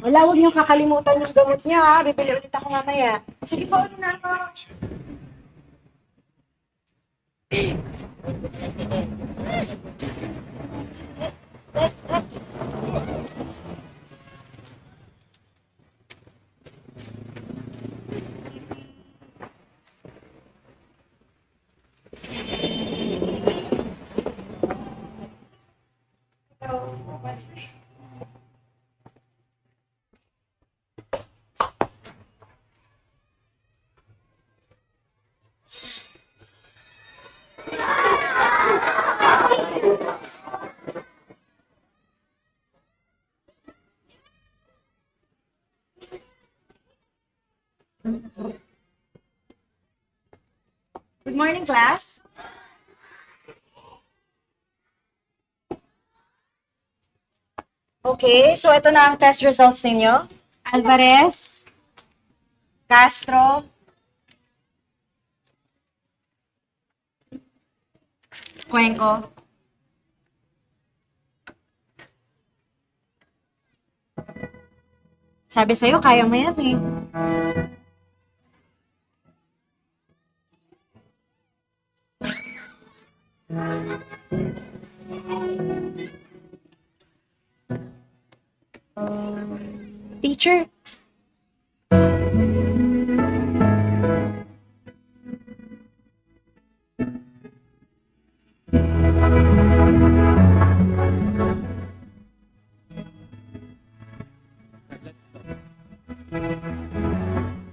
Wala, huwag niyong kakalimutan yung gamot niya, ha? Bibili ulit ako mamaya. Sige po, ulit na ako. Good morning, class. Okay, so ito na ang test results ninyo. Alvarez, Castro, Cuenco, sabi sa'yo, kaya mo yan eh. Teacher.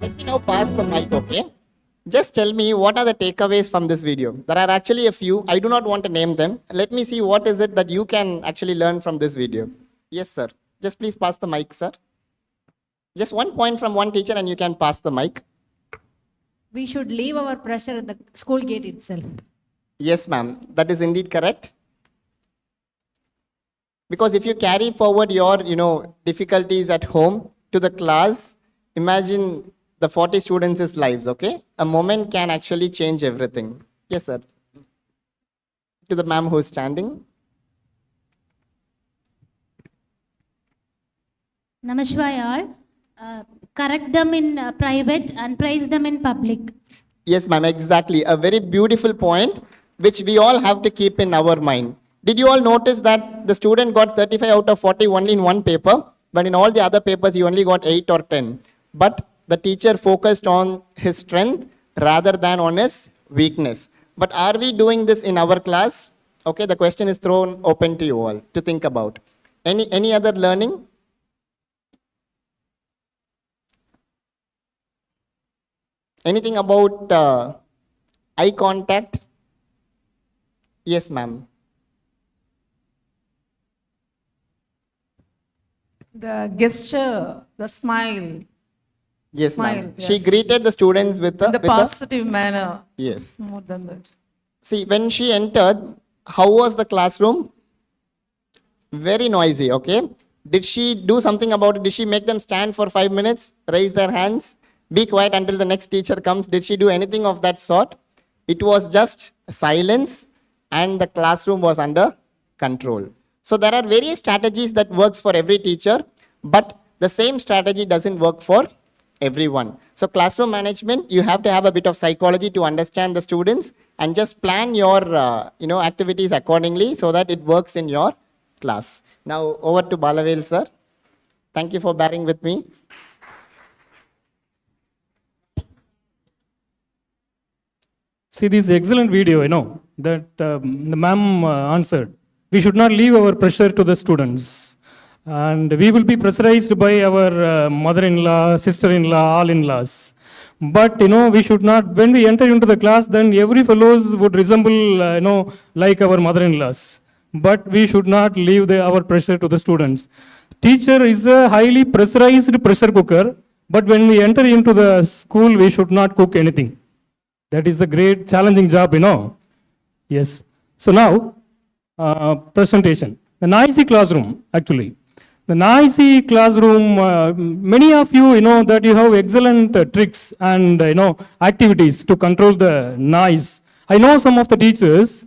Let me now pass the mic, okay? Just tell me what are the takeaways from this video. There are actually a few. I do not want to name them. Let me see what is it that you can actually learn from this video. Yes, sir. Just please pass the mic, sir. Just one point from one teacher and you can pass the mic. We should leave our pressure at the school gate itself. Yes, ma'am. That is indeed correct. Because if you carry forward your, difficulties at home to the class, imagine the 40 students' lives, okay? A moment can actually change everything. Yes, sir. To the ma'am who is standing. Namaskar all. correct them in private and praise them in public. Yes, ma'am, exactly. A very beautiful point, which we all have to keep in our mind. Did you all notice that the student got 35 out of 40 only in one paper, but in all the other papers, he only got 8 or 10? But the teacher focused on his strength rather than on his weakness. But are we doing this in our class? Okay, the question is thrown open to you all to think about. Any other learning? Anything about eye contact? Yes, ma'am. The gesture, the smile. Yes, Smile, ma'am. She yes. greeted the students with In the positive manner. yes. More than that. See, when she entered, how was the classroom? Very noisy, okay? Did she do something about it? Did she make them stand for 5 minutes, raise their hands, be quiet until the next teacher comes? Did she do anything of that sort? It was just silence and the classroom was under control. So there are various strategies that works for every teacher, but the same strategy doesn't work for everyone. So classroom management, you have to have a bit of psychology to understand the students and just plan your activities accordingly so that it works in your class. Now over to Balavel sir. Thank you for bearing with me. See this excellent video, that the ma'am answered. We should not leave our pressure to the students. And we will be pressurized by our mother-in-law, sister-in-law, all-in-laws. But, we should not, when we enter into the class, then every fellows would resemble, like our mother-in-laws. But we should not leave our pressure to the students. Teacher is a highly pressurized pressure cooker, but when we enter into the school, we should not cook anything. That is a great challenging job, Yes. So now, presentation. The noisy classroom, actually. The noisy classroom, many of you, know that you have excellent tricks and, activities to control the noise. I know some of the teachers,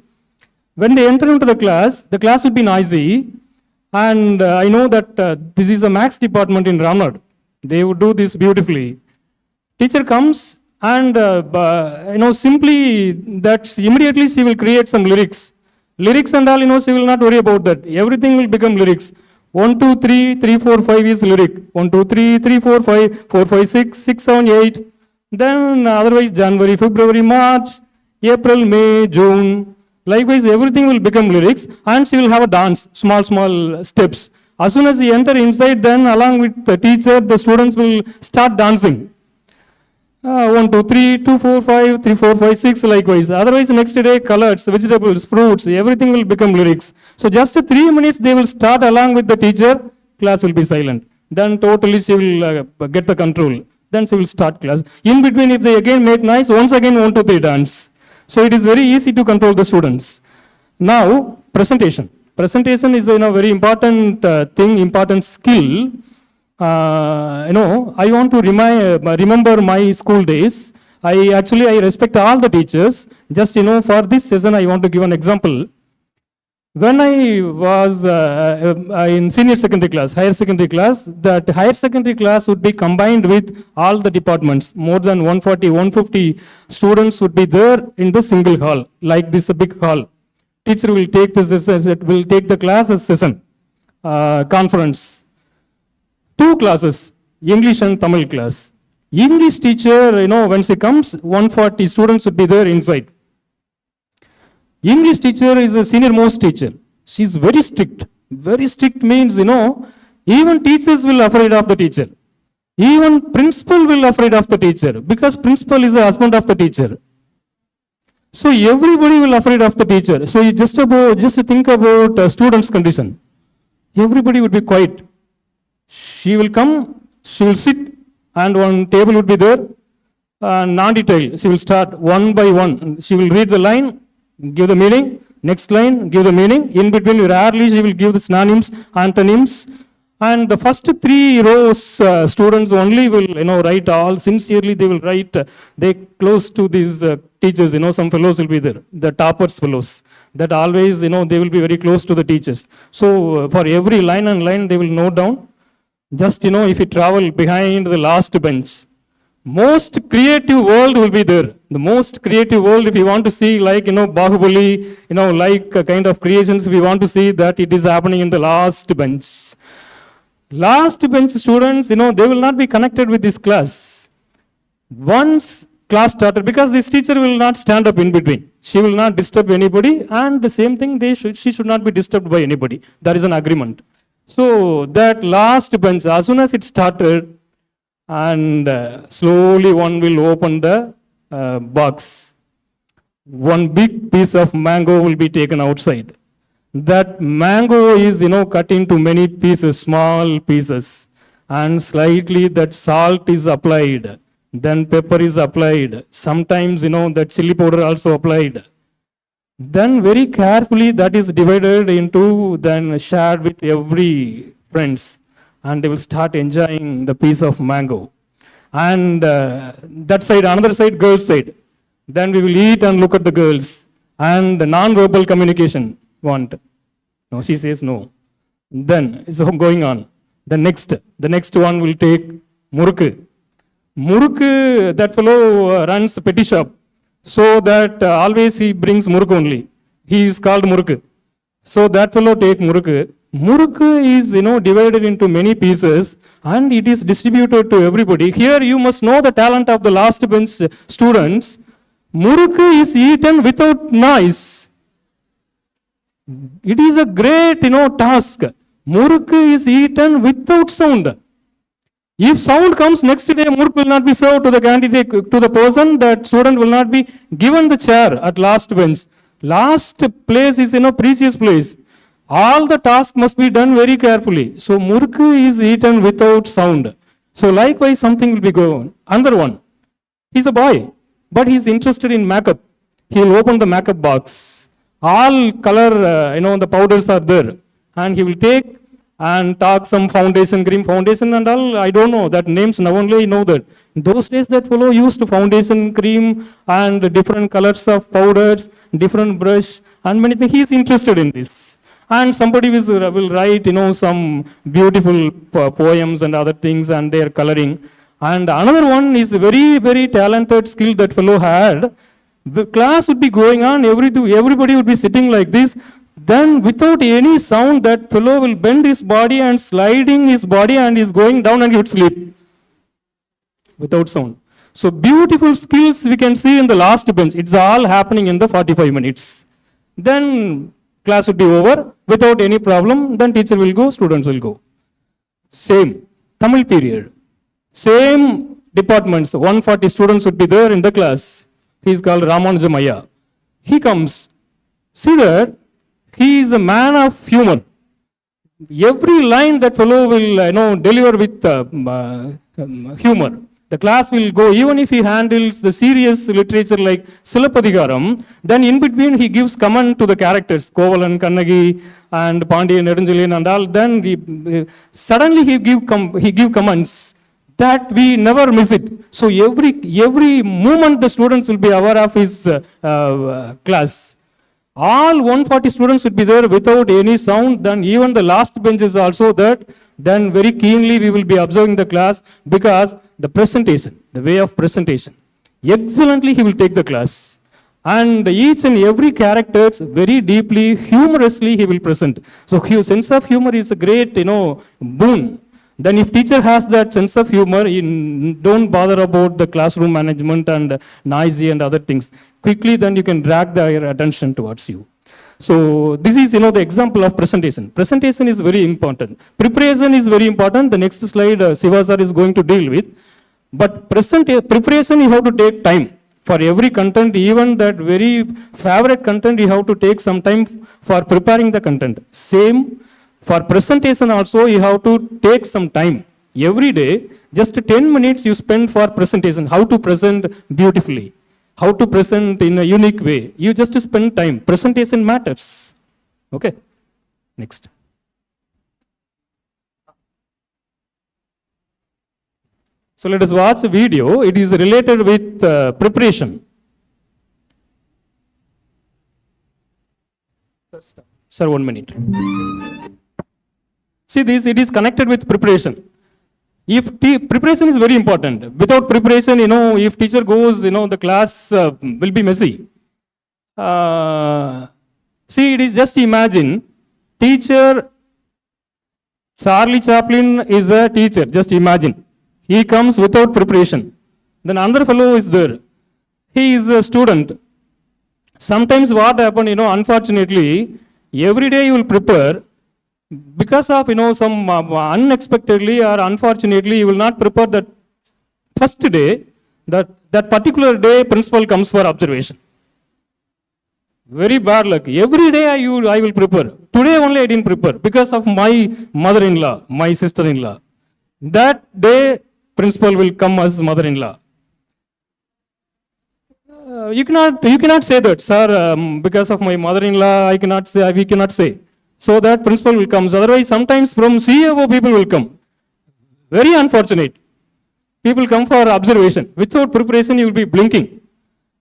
when they enter into the class will be noisy. And I know that this is a maths department in Ramnad. They would do this beautifully. Teacher comes and, simply that immediately she will create some lyrics. Lyrics and all, she will not worry about that. Everything will become lyrics. 1, 2, 3, 3, 4, 5 is lyric. 1, 2, 3, 3, 4, 5, 4, 5, 6, 6, 7, 8. Then otherwise January, February, March, April, May, June. Likewise, everything will become lyrics and she will have a dance, small steps. As soon as you enter inside, then along with the teacher, the students will start dancing. 1, 2, 3, 2, 4, 5, 3, 4, 5, 6, likewise. Otherwise, next day, colors, vegetables, fruits, everything will become lyrics. So just 3 minutes, they will start along with the teacher, class will be silent. Then totally she will get the control. Then she will start class. In between, if they again make noise, once again 1, 2, 3 dance. So it is very easy to control the students. Now, presentation. Presentation is a very important thing, important skill. I want to remember my school days. I respect all the teachers. Just, for this session, I want to give an example. When I was in senior secondary class, higher secondary class, that higher secondary class would be combined with all the departments. More than 140, 150 students would be there in the single hall, like this big hall. Teacher will take the class as session, conference. 2 classes, English and Tamil class. English teacher, when she comes, 140 students would be there inside. English teacher is a senior most teacher. She is very strict. Very strict means, even teachers will afraid of the teacher. Even principal will afraid of the teacher because principal is the husband of the teacher. So everybody will afraid of the teacher. So you just think about students' condition. Everybody would be quiet. She will come, she will sit, and one table would be there, non-detail. She will start one by one. She will read the line, give the meaning, next line, give the meaning. In between, rarely she will give the synonyms, antonyms. And the first 3 rows, students only will, write all sincerely. They will write, they close to these teachers, some fellows will be there, the toppers fellows. That always, they will be very close to the teachers. So for every line and line, they will note down. Just, if you travel behind the last bench, most creative world will be there. The most creative world, if you want to see like, Bahubali, like kind of creations, we want to see that it is happening in the last bench. Last bench students, they will not be connected with this class. Once class started, because this teacher will not stand up in between. She will not disturb anybody, and the same thing, she should not be disturbed by anybody. That is an agreement. So that last bench, as soon as it started, and slowly one will open the box. One big piece of mango will be taken outside. That mango is, cut into many pieces, small pieces, and slightly that salt is applied. Then pepper is applied. Sometimes, that chili powder also applied. Then very carefully that is divided into, then shared with every friends. And they will start enjoying the piece of mango. And that side, another side, girls' side. Then we will eat and look at the girls. And the non-verbal communication want. No, she says no. Then it's going on. The next one will take Murukku. Murukku, that fellow runs a petty shop. So that always he brings Murukku only. He is called Murukku. So that fellow take Murukku. Murukku is, divided into many pieces and it is distributed to everybody. Here you must know the talent of the last bench students. Murukku is eaten without noise. It is a great, task. Murukku is eaten without sound. If sound comes next day, Murukku will not be served to the candidate, to the person, that student will not be given the chair at last bench. Last place is, precious place. All the task must be done very carefully. So Murukku is eaten without sound. So likewise something will be going. Another one. He's a boy, but he's interested in makeup. He'll open the makeup box. All color, the powders are there. And he will take and talk some foundation, cream foundation and all. I don't know that names, now only I know that. In those days that fellow used foundation, cream and different colors of powders, different brush and many things. He is interested in this. And somebody will write, some beautiful poems and other things and they are coloring. And another one is very, very talented skill that fellow had. The class would be going on, everybody would be sitting like this. Then without any sound, that fellow will bend his body and sliding his body and is going down and he would sleep. Without sound. So beautiful skills we can see in the last bench. It's all happening in the 45 minutes. Then class would be over without any problem. Then teacher will go, students will go. Same. Tamil period. Same departments. 140 students would be there in the class. He is called Ramanujamaya. He comes. See that he is a man of humor. Every line that fellow will deliver with humor. The class will go, even if he handles the serious literature like Silappadigaram, then in between he gives comment to the characters, Kovalan, Kannagi, and Pandiyan, Nedunjaliyan and all. Then suddenly he give comments that we never miss it. So every moment the students will be aware of his class. All 140 students would be there without any sound. Then even the last bench is also there. Then very keenly we will be observing the class, because the presentation, the way of presentation, excellently he will take the class. And each and every character very deeply, humorously he will present. So sense of humor is a great, boon. Then if teacher has that sense of humor, don't bother about the classroom management and noisy and other things. Quickly then you can drag their attention towards you. So this is, the example of presentation. Presentation is very important. Preparation is very important. The next slide, Civa sir is going to deal with. But preparation, you have to take time. For every content, even that very favorite content, you have to take some time for preparing the content. Same for presentation also, you have to take some time. Every day, just 10 minutes you spend for presentation. How to present beautifully. How to present in a unique way. You just spend time. Presentation matters. Okay. Next. So let us watch a video. It is related with preparation. Sir, 1 minute. See this, it is connected with preparation. If preparation is very important. Without preparation, if teacher goes, the class will be messy. See, it is just imagine, teacher, Charlie Chaplin is a teacher, just imagine. He comes without preparation. Then another fellow is there. He is a student. Sometimes what happen, unfortunately, every day you will prepare, because of, some unexpectedly or unfortunately, you will not prepare that first day, that particular day principal comes for observation. Very bad luck. Every day I will prepare. Today only I didn't prepare because of my mother-in-law, my sister-in-law. That day principal will come as mother-in-law. You cannot say that, sir, because of my mother-in-law, we cannot say. So that principal will come. Otherwise, sometimes from CFO people will come. Very unfortunate. People come for observation. Without preparation, you will be blinking.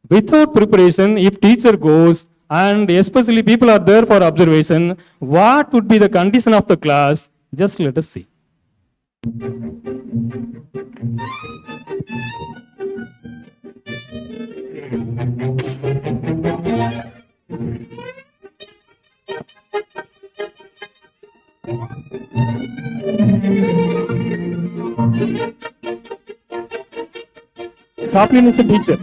Without preparation, if teacher goes, and especially people are there for observation, what would be the condition of the class? Just let us see. Chaplin is a teacher.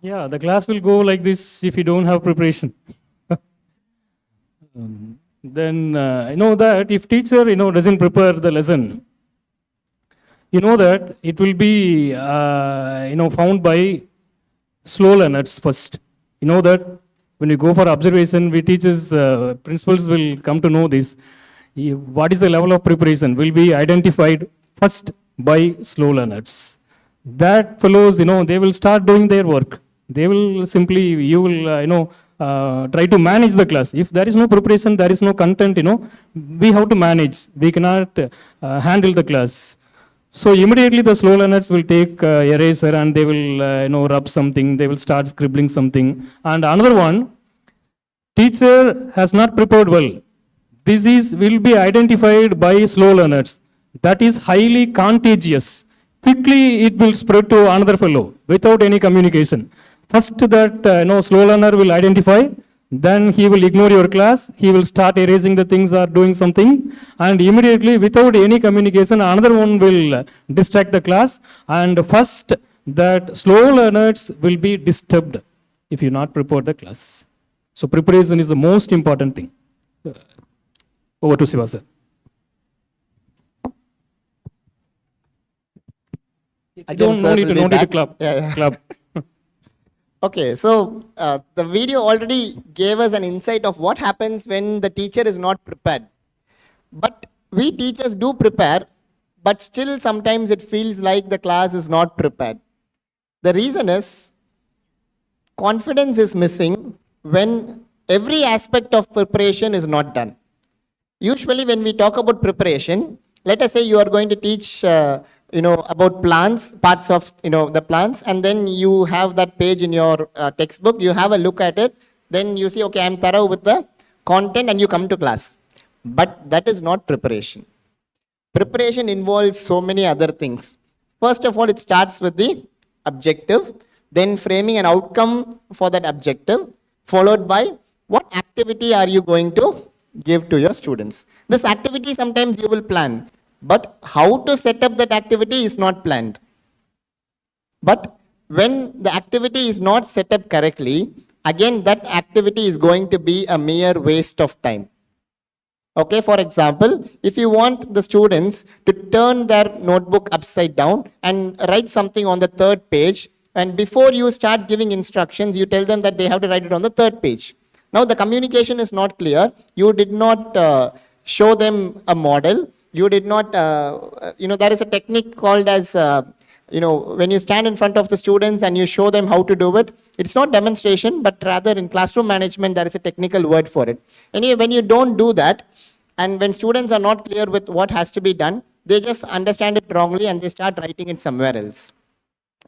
Yeah, the class will go like this if you don't have preparation. Then I know that if teacher doesn't prepare the lesson, that it will be found by slow learners first. That when you go for observation, we teachers principals will come to know this. What is the level of preparation will be identified first by slow learners. That fellows, they will start doing their work. They will simply, you will, try to manage the class. If there is no preparation, there is no content, we have to manage. We cannot handle the class. So immediately the slow learners will take eraser and they will, rub something. They will start scribbling something. And another one, teacher has not prepared well. This will be identified by slow learners. That is highly contagious. Quickly it will spread to another fellow without any communication. First that slow learner will identify, then he will ignore your class, he will start erasing the things or doing something, and immediately without any communication another one will distract the class, and first that slow learners will be disturbed if you not prepare the class. So preparation is the most important thing. Over to Civa, sir. Again, No sir need will be to back. clap. Yeah. Clap. Okay, so the video already gave us an insight of what happens when the teacher is not prepared. But we teachers do prepare, but still sometimes it feels like the class is not prepared. The reason is confidence is missing when every aspect of preparation is not done. Usually when we talk about preparation, let us say you are going to teach about plants, parts of the plants, and then you have that page in your textbook, you have a look at it, then you see, okay, I'm thorough with the content, and you come to class. But that is not preparation. Preparation involves so many other things. First of all, it starts with the objective, then framing an outcome for that objective, followed by what activity are you going to give to your students. This activity sometimes you will plan, but how to set up that activity is not planned. But when the activity is not set up correctly, again that activity is going to be a mere waste of time. Okay, for example, if you want the students to turn their notebook upside down and write something on the third page, and before you start giving instructions, you tell them that they have to write it on the third page. Now the communication is not clear. You did not show them a model. You did not, there is a technique called as, when you stand in front of the students and you show them how to do it, it's not demonstration, but rather in classroom management, there is a technical word for it. Anyway, when you don't do that, and when students are not clear with what has to be done, they just understand it wrongly and they start writing it somewhere else.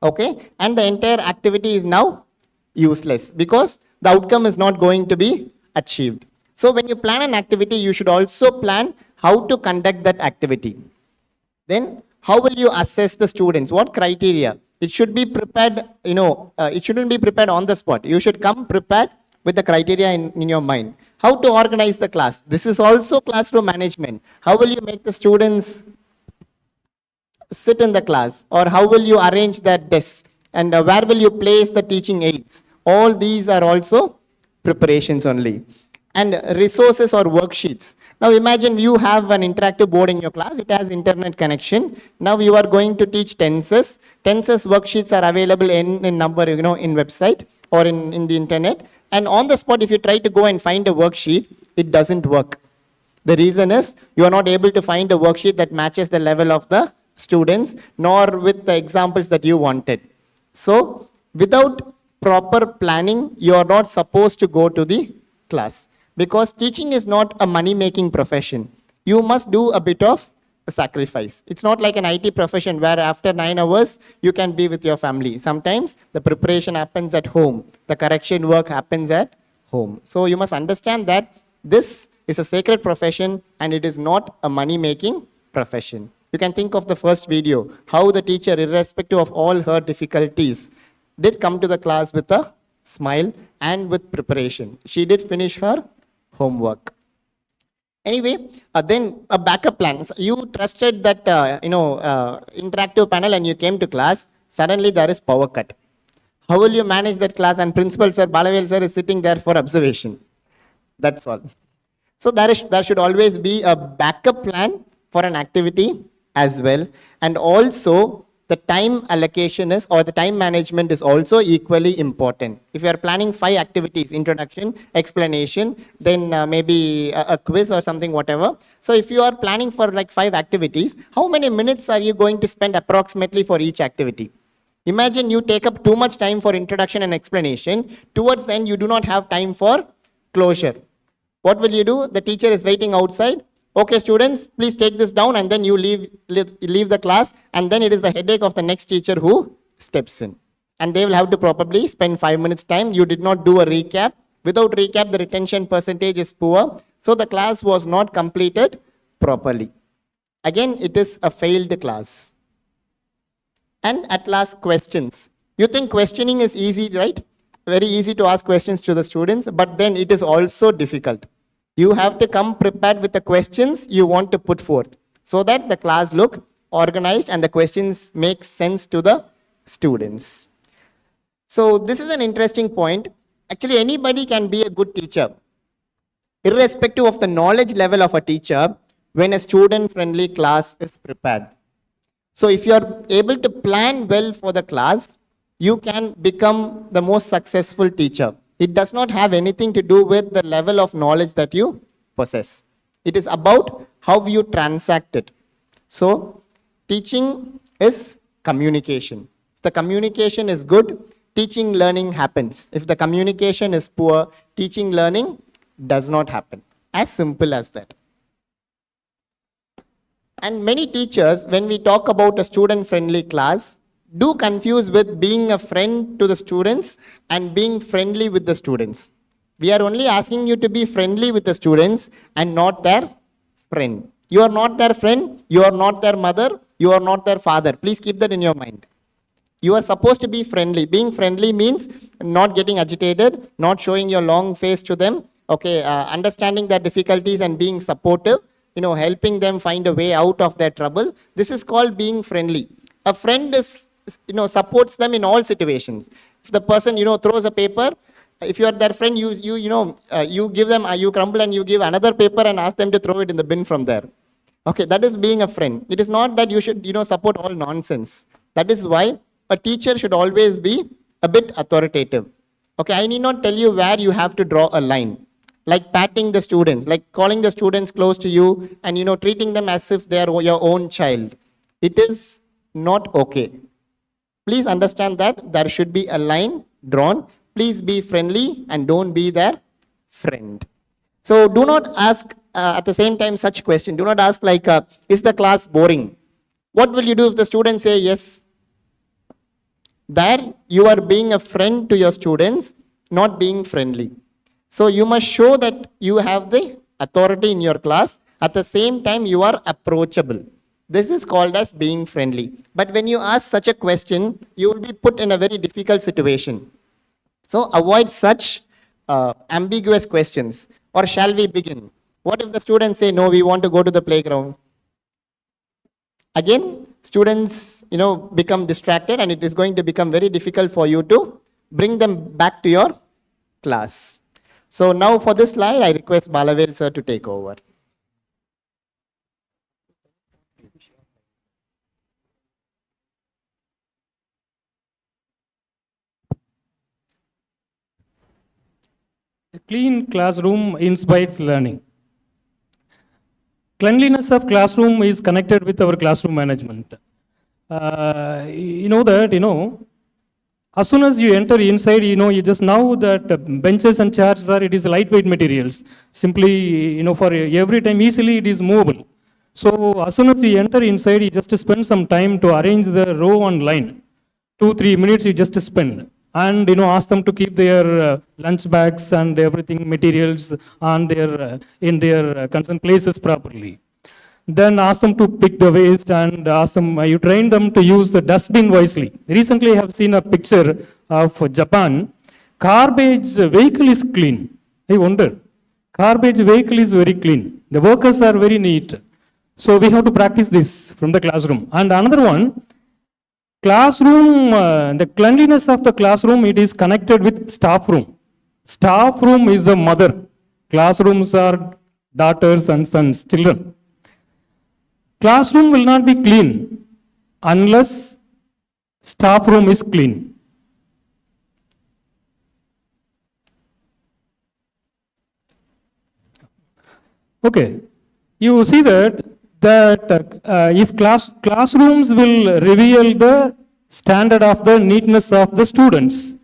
Okay, and the entire activity is now useless because the outcome is not going to be achieved. So when you plan an activity, you should also plan how to conduct that activity. Then how will you assess the students? What criteria? It should be prepared, it shouldn't be prepared on the spot. You should come prepared with the criteria in your mind. How to organize the class? This is also classroom management. How will you make the students sit in the class? Or how will you arrange their desks? And where will you place the teaching aids? All these are also preparations only. And resources or worksheets. Now imagine you have an interactive board in your class. It has internet connection. Now you are going to teach tenses. Tenses worksheets are available in number, in website or in the internet. And on the spot, if you try to go and find a worksheet, it doesn't work. The reason is you are not able to find a worksheet that matches the level of the students, nor with the examples that you wanted. So without proper planning, you are not supposed to go to the class. Because teaching is not a money-making profession. You must do a bit of a sacrifice. It's not like an IT profession where after 9 hours you can be with your family. Sometimes the preparation happens at home, the correction work happens at home. So you must understand that this is a sacred profession and it is not a money making profession. You can think of the first video, how the teacher, irrespective of all her difficulties, did come to the class with a smile and with preparation. She did finish her homework. Anyway, then a backup plan. So you trusted that, interactive panel and you came to class. Suddenly there is power cut. How will you manage that class? And principal sir, Balavel sir is sitting there for observation. That's all. So there should always be a backup plan for an activity as well. And also the time allocation is, or the time management is also equally important. If you are planning 5 activities, introduction, explanation, then maybe a quiz or something, whatever. So if you are planning for like 5 activities, how many minutes are you going to spend approximately for each activity? Imagine you take up too much time for introduction and explanation. Towards the end, you do not have time for closure. What will you do? The teacher is waiting outside. Okay, students, please take this down, and then you leave the class, and then it is the headache of the next teacher who steps in. And they will have to probably spend 5 minutes time. You did not do a recap. Without recap, the retention percentage is poor. So the class was not completed properly. Again, it is a failed class. And at last, questions. You think questioning is easy, right? Very easy to ask questions to the students, but then it is also difficult. You have to come prepared with the questions you want to put forth so that the class look organized and the questions make sense to the students. So this is an interesting point. Actually, anybody can be a good teacher, irrespective of the knowledge level of a teacher, when a student-friendly class is prepared. So if you are able to plan well for the class, you can become the most successful teacher. It does not have anything to do with the level of knowledge that you possess. It is about how you transact it. So teaching is communication. If the communication is good, teaching learning happens. If the communication is poor, teaching learning does not happen. As simple as that. And many teachers, when we talk about a student-friendly class, do confuse with being a friend to the students and being friendly with the students. We are only asking you to be friendly with the students and not their friend. You are not their friend, you are not their mother, you are not their father. Please keep that in your mind. You are supposed to be friendly. Being friendly means not getting agitated, not showing your long face to them, understanding their difficulties and being supportive, helping them find a way out of their trouble. This is called being friendly. A friend is supports them in all situations. If the person, throws a paper, if you are their friend, you give them, you crumble and you give another paper and ask them to throw it in the bin from there. Okay, that is being a friend. It is not that you should, support all nonsense. That is why a teacher should always be a bit authoritative. Okay, I need not tell you where you have to draw a line. Like patting the students, like calling the students close to you and, treating them as if they are your own child. It is not okay. Please understand that there should be a line drawn. Please be friendly and don't be their friend. So do not ask at the same time such question. Do not ask like, is the class boring? What will you do if the students say yes? There you are being a friend to your students, not being friendly. So you must show that you have the authority in your class. At the same time, you are approachable. This is called as being friendly. But when you ask such a question, you will be put in a very difficult situation. So avoid such ambiguous questions. Or shall we begin? What if the students say, no, we want to go to the playground? Again, students, become distracted and it is going to become very difficult for you to bring them back to your class. So now for this slide, I request Balavel sir to take over. A clean classroom inspires learning. Cleanliness of classroom is connected with our classroom management. As soon as you enter inside, you just know that benches and chairs it is lightweight materials. Simply, for every time easily it is movable. So as soon as you enter inside, you just spend some time to arrange the row and line. 2-3 minutes you just spend. And ask them to keep their lunch bags and everything, materials on their in their concerned places properly. Then ask them to pick the waste and ask them, you train them to use the dustbin wisely. Recently I have seen a picture of Japan. Garbage vehicle is clean. I wonder. Garbage vehicle is very clean. The workers are very neat. So we have to practice this from the classroom. And another one, classroom, the cleanliness of the classroom, it is connected with staff room. Staff room is the mother. Classrooms are daughters and sons, children. Classroom will not be clean unless staff room is clean. Okay, you see that if classrooms will reveal the standard of the neatness of the students,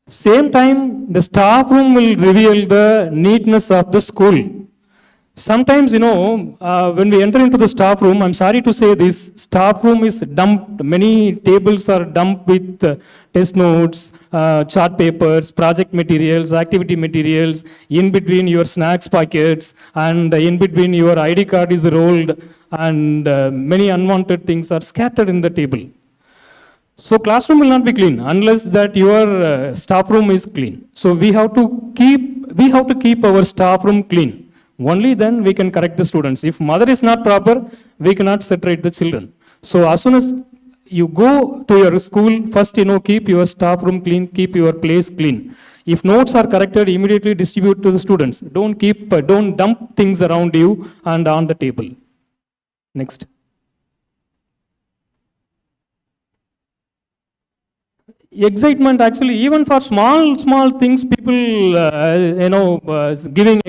same time the staff room will reveal the neatness of the school. Sometimes, when we enter into the staff room, I'm sorry to say this, staff room is dumped. Many tables are dumped with test notes, chart papers, project materials, activity materials, in between your snacks packets, and in between your ID card is rolled, and many unwanted things are scattered in the table. So classroom will not be clean unless that your staff room is clean. So we have to keep our staff room clean. Only then we can correct the students. If mother is not proper, we cannot separate the children. So as soon as you go to your school, first keep your staff room clean, keep your place clean. If notes are corrected, immediately distribute to the students. Don't dump things around you and on the table. Next. Excitement, actually, even for small things, people giving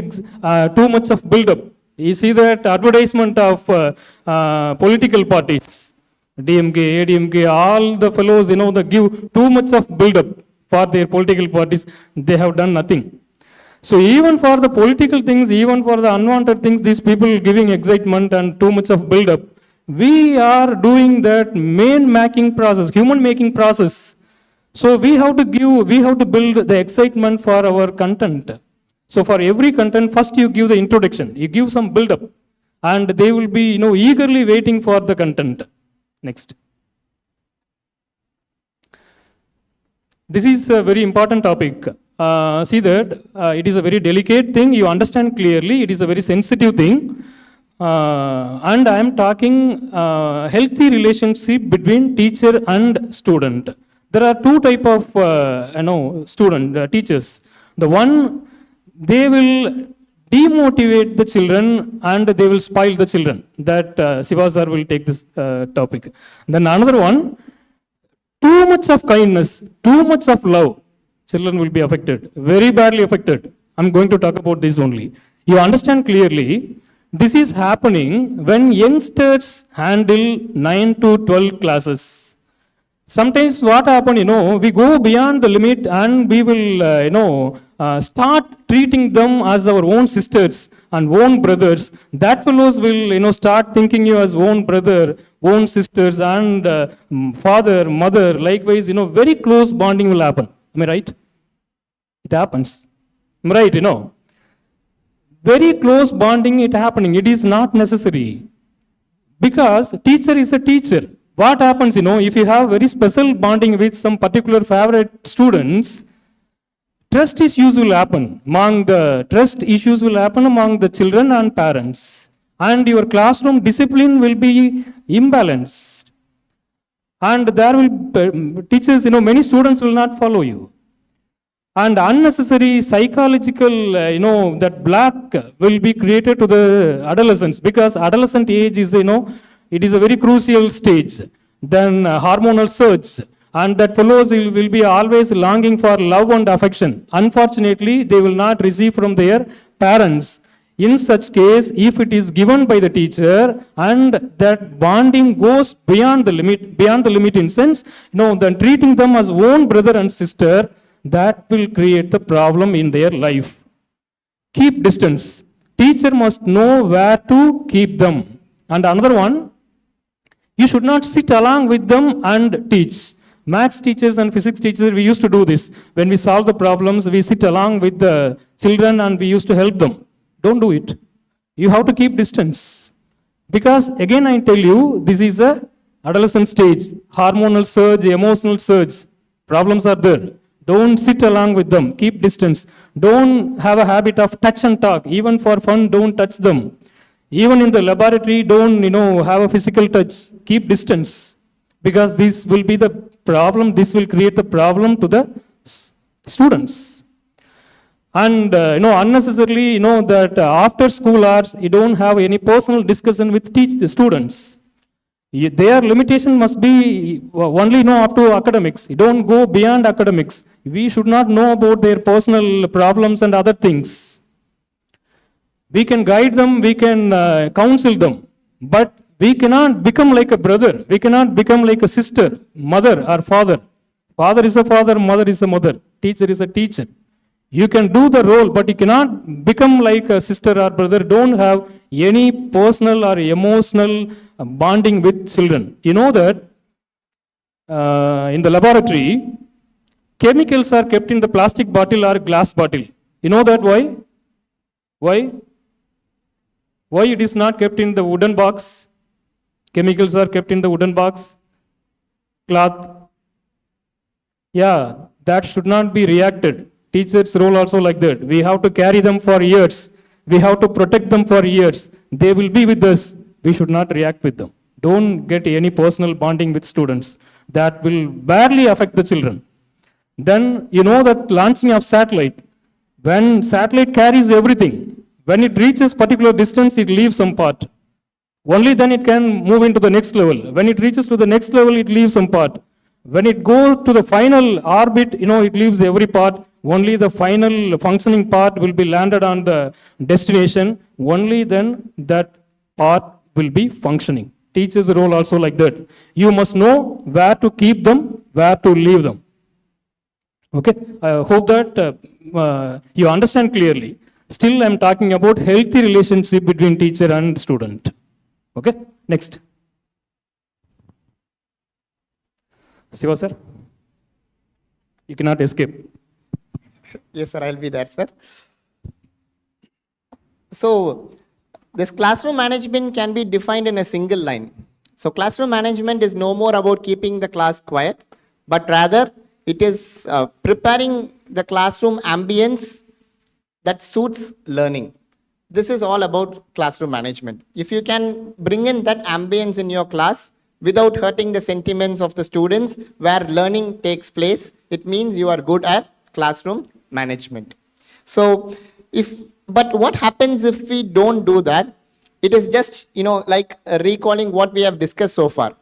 too much of build-up. You see that advertisement of political parties, DMK, ADMK, all the fellows, they give too much of build-up for their political parties. They have done nothing. So even for the political things, even for the unwanted things, these people giving excitement and too much of build-up. We are doing that making process, human making process. So we have to build the excitement for our content. So for every content, first you give the introduction, you give some build-up, and they will be, eagerly waiting for the content. Next. This is a very important topic. See that it is a very delicate thing. You understand clearly. It is a very sensitive thing. And I am talking healthy relationship between teacher and student. There are two type of teachers. The one, they will demotivate the children and they will spoil the children. That Civa sir will take this topic. Then another one, too much of kindness, too much of love, children will be affected, very badly affected. I'm going to talk about this only. You understand clearly, this is happening when youngsters handle 9 to 12 classes. Sometimes what happen, we go beyond the limit and we will, start treating them as our own sisters and own brothers. That fellows will, start thinking you as own brother, own sisters, and father, mother. Likewise, very close bonding will happen. Am I right? It happens. Am I right, Very close bonding, it happening. It is not necessary. Because teacher is a teacher. What happens, if you have very special bonding with some particular favorite students, trust issues will happen among the children and parents. And your classroom discipline will be imbalanced. And there will teachers, many students will not follow you. And unnecessary psychological, that block will be created to the adolescents, because adolescent age is, it is a very crucial stage. Then hormonal surge, and that fellows will be always longing for love and affection. Unfortunately, they will not receive from their parents. In such case, if it is given by the teacher and that bonding goes beyond the limit in sense, then treating them as own brother and sister, that will create the problem in their life. Keep distance. teacher must know where to keep them. And another one, you should not sit along with them and teach. Maths teachers and physics teachers, we used to do this. When we solve the problems, we sit along with the children and we used to help them. Don't do it. You have to keep distance. Because again, I tell you, this is a adolescent stage, hormonal surge, emotional surge. Problems are there. Don't sit along with them. Keep distance. Don't have a habit of touch and talk. Even for fun, don't touch them. Even in the laboratory, don't, have a physical touch. Keep distance. Because this will be the problem. This will create the problem to the students. And, unnecessarily, that after school hours, you don't have any personal discussion with the students. Their limitation must be only up to academics. You don't go beyond academics. We should not know about their personal problems and other things. We can guide them, we can counsel them, but we cannot become like a brother. We cannot become like a sister, mother or father. Father is a father, mother is a mother, teacher is a teacher. You can do the role, but you cannot become like a sister or brother. Don't have any personal or emotional bonding with children. You know that in the laboratory, chemicals are kept in the plastic bottle or glass bottle. You know that why? Why? Why it is not kept in the wooden box? Chemicals are kept in the wooden box, cloth. Yeah, that should not be reacted. Teachers' role also like that. We have to carry them for years. We have to protect them for years. They will be with us. We should not react with them. Don't get any personal bonding with students. That will badly affect the children. Then that launching of satellite. When satellite carries everything, when it reaches particular distance, it leaves some part. Only then it can move into the next level. When it reaches to the next level, it leaves some part. When it goes to the final orbit, it leaves every part. Only the final functioning part will be landed on the destination. Only then that part will be functioning. Teacher's role also like that. You must know where to keep them, where to leave them. Okay, I hope that you understand clearly. Still, I am talking about healthy relationship between teacher and student. Okay, next. Civa sir, you cannot escape. Yes, sir, I'll be there, sir. So, this classroom management can be defined in a single line. So, classroom management is no more about keeping the class quiet, but rather it is preparing the classroom ambience that suits learning. This is all about classroom management. If you can bring in that ambience in your class without hurting the sentiments of the students where learning takes place, it means you are good at classroom management. So, but what happens if we don't do that? It is just, like recalling what we have discussed so far.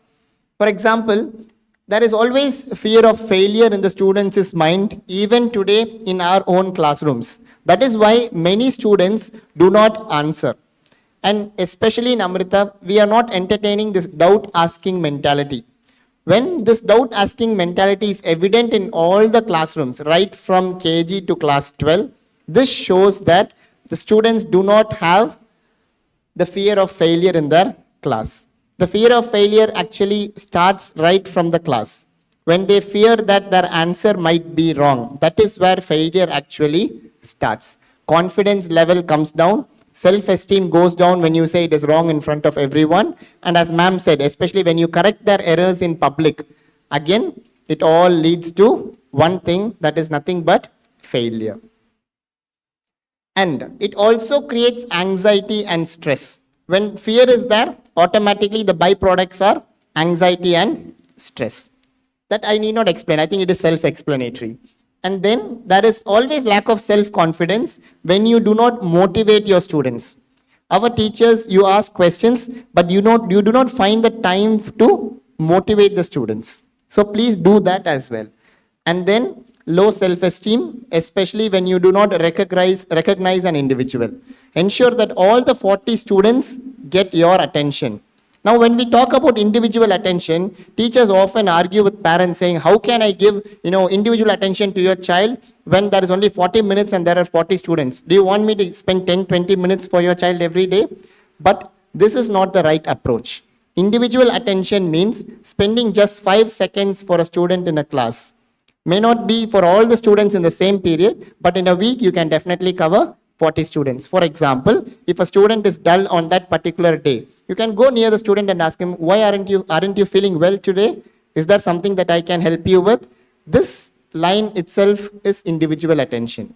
For example, there is always fear of failure in the students' mind, even today in our own classrooms. That is why many students do not answer. And especially in Amrita, we are not entertaining this doubt-asking mentality. When this doubt-asking mentality is evident in all the classrooms, right from KG to class 12, this shows that the students do not have the fear of failure in their class. The fear of failure actually starts right from the class. When they fear that their answer might be wrong, that is where failure actually starts. Confidence level comes down. Self-esteem goes down when you say it is wrong in front of everyone. And as ma'am said, especially when you correct their errors in public, again, it all leads to one thing, that is nothing but failure. And it also creates anxiety and stress. When fear is there, automatically the byproducts are anxiety and stress. That I need not explain. I think it is self-explanatory. And then there is always lack of self-confidence when you do not motivate your students. Our teachers, you ask questions, but you do not find the time to motivate the students. So please do that as well. And then low self-esteem, especially when you do not recognize an individual. Ensure that all the 40 students get your attention. Now, when we talk about individual attention, teachers often argue with parents saying, how can I give, individual attention to your child when there is only 40 minutes and there are 40 students? Do you want me to spend 10, 20 minutes for your child every day? But this is not the right approach. Individual attention means spending just 5 seconds for a student in a class. May not be for all the students in the same period, but in a week you can definitely cover 40 students. For example, if a student is dull on that particular day, you can go near the student and ask him, why aren't you feeling well today? Is there something that I can help you with? This line itself is individual attention.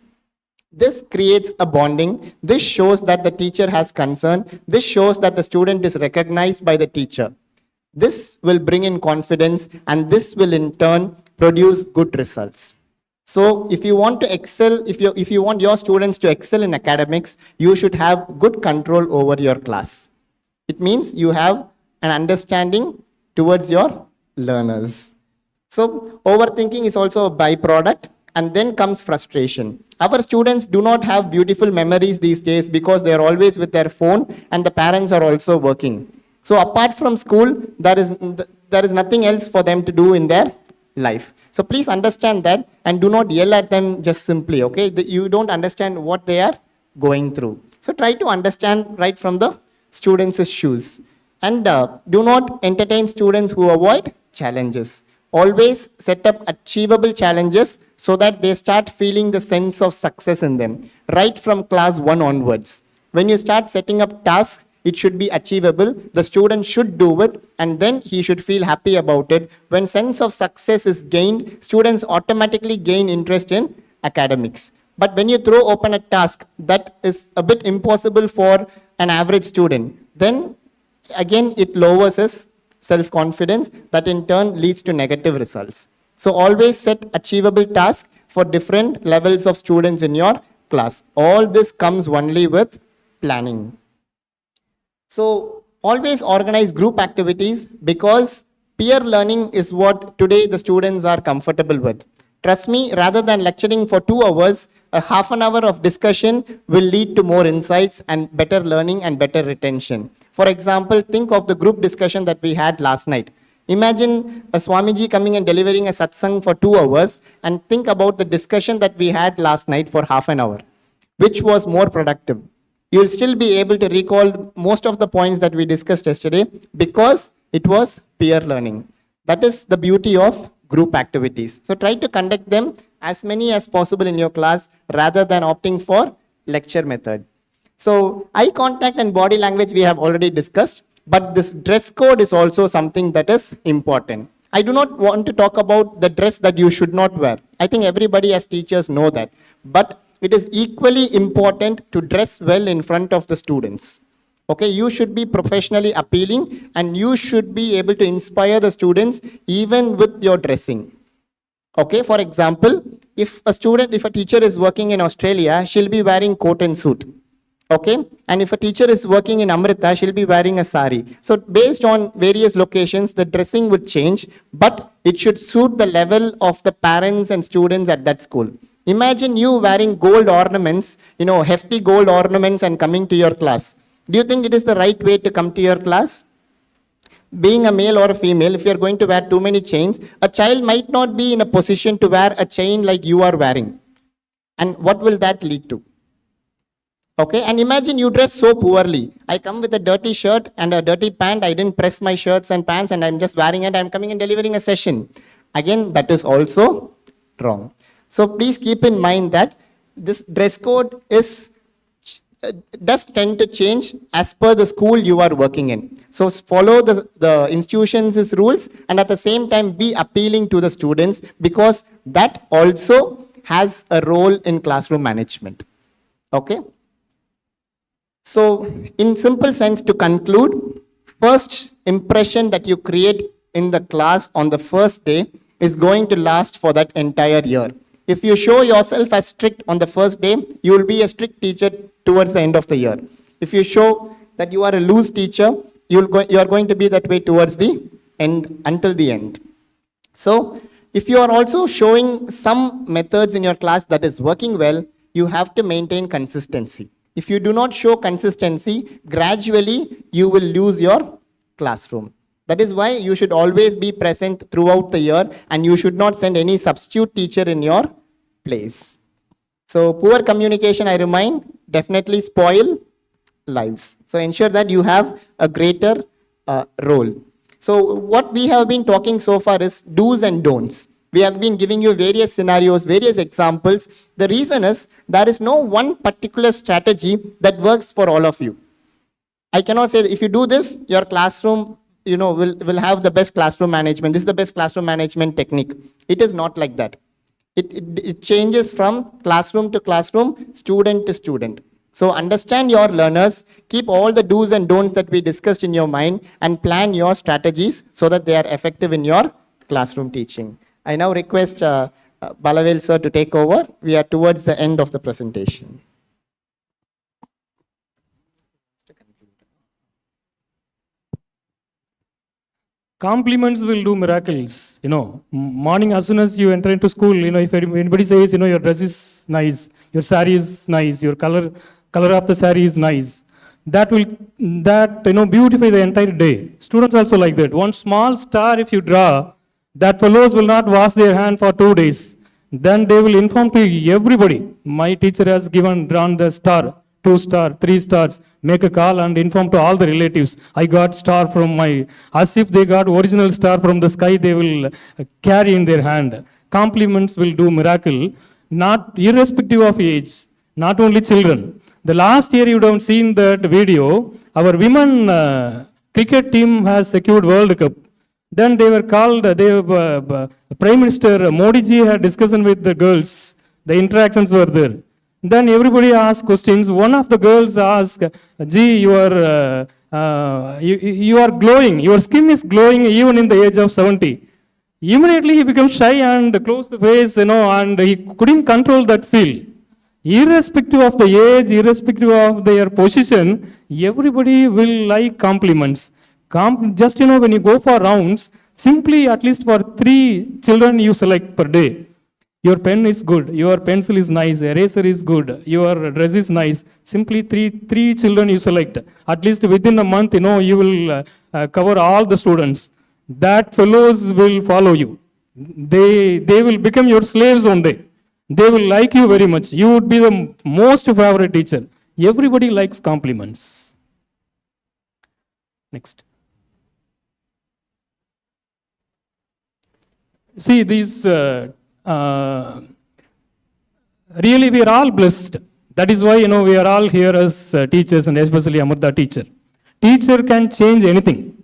This creates a bonding. This shows that the teacher has concern. This shows that the student is recognized by the teacher. This will bring in confidence, and this will in turn produce good results. So if you want to excel, if you want your students to excel in academics, you should have good control over your class. It means you have an understanding towards your learners. So overthinking is also a byproduct, and then comes frustration. Our students do not have beautiful memories these days because they are always with their phone and the parents are also working. So apart from school, there is nothing else for them to do in their life. So please understand that and do not yell at them just simply, okay? You don't understand what they are going through. So try to understand right from the students' shoes. And do not entertain students who avoid challenges. Always set up achievable challenges so that they start feeling the sense of success in them, right from class 1 onwards. When you start setting up tasks, it should be achievable. The student should do it, and then he should feel happy about it. When sense of success is gained, students automatically gain interest in academics. But when you throw open a task that is a bit impossible for an average student, then again it lowers his self-confidence, that in turn leads to negative results. So always set achievable tasks for different levels of students in your class. All this comes only with planning. So always organize group activities, because peer learning is what today the students are comfortable with. Trust me, rather than lecturing for 2 hours, a half an hour of discussion will lead to more insights and better learning and better retention. For example, think of the group discussion that we had last night. Imagine a Swamiji coming and delivering a satsang for 2 hours, and think about the discussion that we had last night for half an hour. Which was more productive? You'll still be able to recall most of the points that we discussed yesterday because it was peer learning. That is the beauty of group activities. So try to conduct them as many as possible in your class rather than opting for lecture method. So eye contact and body language we have already discussed, but this dress code is also something that is important. I do not want to talk about the dress that you should not wear. I think everybody as teachers know that. But it is equally important to dress well in front of the students. Okay, you should be professionally appealing, and you should be able to inspire the students even with your dressing. Okay, for example, if a teacher is working in Australia, she'll be wearing coat and suit. Okay, and if a teacher is working in Amrita, she'll be wearing a sari. So based on various locations, the dressing would change, but it should suit the level of the parents and students at that school. Imagine you wearing gold ornaments, hefty gold ornaments, and coming to your class. Do you think it is the right way to come to your class? Being a male or a female, if you are going to wear too many chains, a child might not be in a position to wear a chain like you are wearing. And what will that lead to? Okay, and imagine you dress so poorly. I come with a dirty shirt and a dirty pant. I didn't press my shirts and pants, and I'm just wearing it. I'm coming and delivering a session. Again, that is also wrong. So please keep in mind that this dress code does tend to change as per the school you are working in. So follow the institution's rules, and at the same time be appealing to the students, because that also has a role in classroom management. Okay. So in simple sense, to conclude, first impression that you create in the class on the first day is going to last for that entire year. If you show yourself as strict on the first day, you will be a strict teacher towards the end of the year. If you show that you are a loose teacher, you are going to be that way towards the end, until the end. So if you are also showing some methods in your class that is working well, you have to maintain consistency. If you do not show consistency, gradually you will lose your classroom. That is why you should always be present throughout the year, and you should not send any substitute teacher in your place. So poor communication, I remind, definitely spoil lives. So ensure that you have a greater role. So what we have been talking so far is do's and don'ts. We have been giving you various scenarios, various examples. The reason is there is no one particular strategy that works for all of you. I cannot say that if you do this, your classroom, will have the best classroom management. This is the best classroom management technique. It is not like that. It changes from classroom to classroom, student to student. So understand your learners, keep all the do's and don'ts that we discussed in your mind, and plan your strategies so that they are effective in your classroom teaching. I now request Balavel sir to take over. We are towards the end of the presentation. Compliments will do miracles. Morning as soon as you enter into school, if anybody says, your dress is nice, your saree is nice, your color of the saree is nice, that beautify the entire day. Students also like that. One small star if you draw, that fellows will not wash their hand for 2 days. Then they will inform to everybody, my teacher has drawn the star, 2 star, 3 stars, make a call and inform to all the relatives. I got star from as if they got original star from the sky, they will carry in their hand. Compliments will do miracle, not irrespective of age, not only children. The last year you would have seen that video, our women cricket team has secured World Cup. Then they were called, Prime Minister Modi ji had discussion with the girls. The interactions were there. Then everybody asked questions. One of the girls asked, Ji, you are glowing. Your skin is glowing even in the age of 70. Immediately he became shy and closed the face, and he couldn't control that feel. Irrespective of the age, irrespective of their position, everybody will like compliments. Just, when you go for rounds, simply at least for 3 children you select per day. Your pen is good, your pencil is nice, eraser is good, your dress is nice. Simply three children you select. At least within a month, you will cover all the students. That fellows will follow you. They will become your slaves one day. They will like you very much. You would be the most favorite teacher. Everybody likes compliments. Next. See, these really we are all blessed. That is why, we are all here as teachers, and especially Amrita teacher. Teacher can change anything.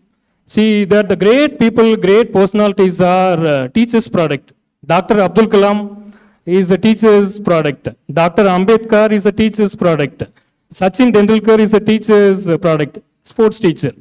See, that the great people, great personalities are teacher's product. Dr. Abdul Kalam is a teacher's product. Dr. Ambedkar is a teacher's product. Sachin Tendulkar is a teacher's product, sports teacher.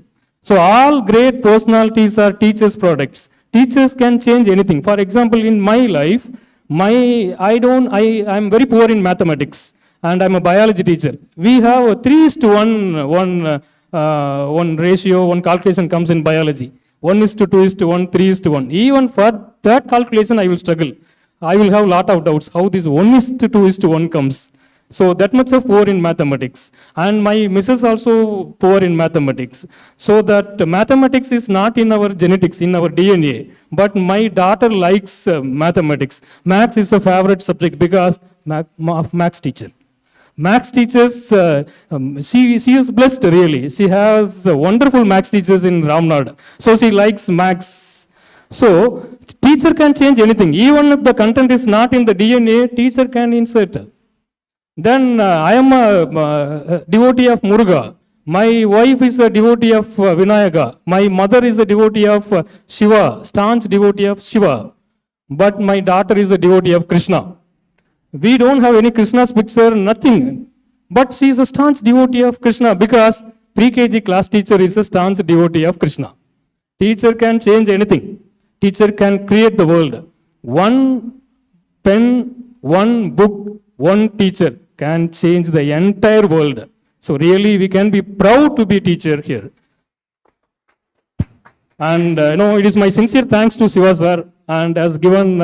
So all great personalities are teacher's products. Teachers can change anything. For example, in my life, I'm very poor in mathematics, and I'm a biology teacher. We have a 3:1 ratio, one calculation comes in biology. 1:2:1, 3:1. Even for that calculation, I will struggle. I will have a lot of doubts how this 1:2:1 comes. So that much of poor in mathematics. And my missus also poor in mathematics. So that mathematics is not in our genetics, in our DNA. But my daughter likes mathematics. Maths is a favorite subject because of maths teacher. Maths teachers, she is blessed really. She has wonderful maths teachers in Ramnad. So she likes maths. So teacher can change anything. Even if the content is not in the DNA, teacher can insert. Then I am a devotee of Muruga. My wife is a devotee of Vinayaka. My mother is a devotee of Shiva, staunch devotee of Shiva. But my daughter is a devotee of Krishna. We don't have any Krishna's picture, nothing. But she is a staunch devotee of Krishna because pre-KG class teacher is a staunch devotee of Krishna. Teacher can change anything. Teacher can create the world. One pen, one book, one teacher can change the entire world. So really we can be proud to be teacher here. And it is my sincere thanks to Civa sir and has given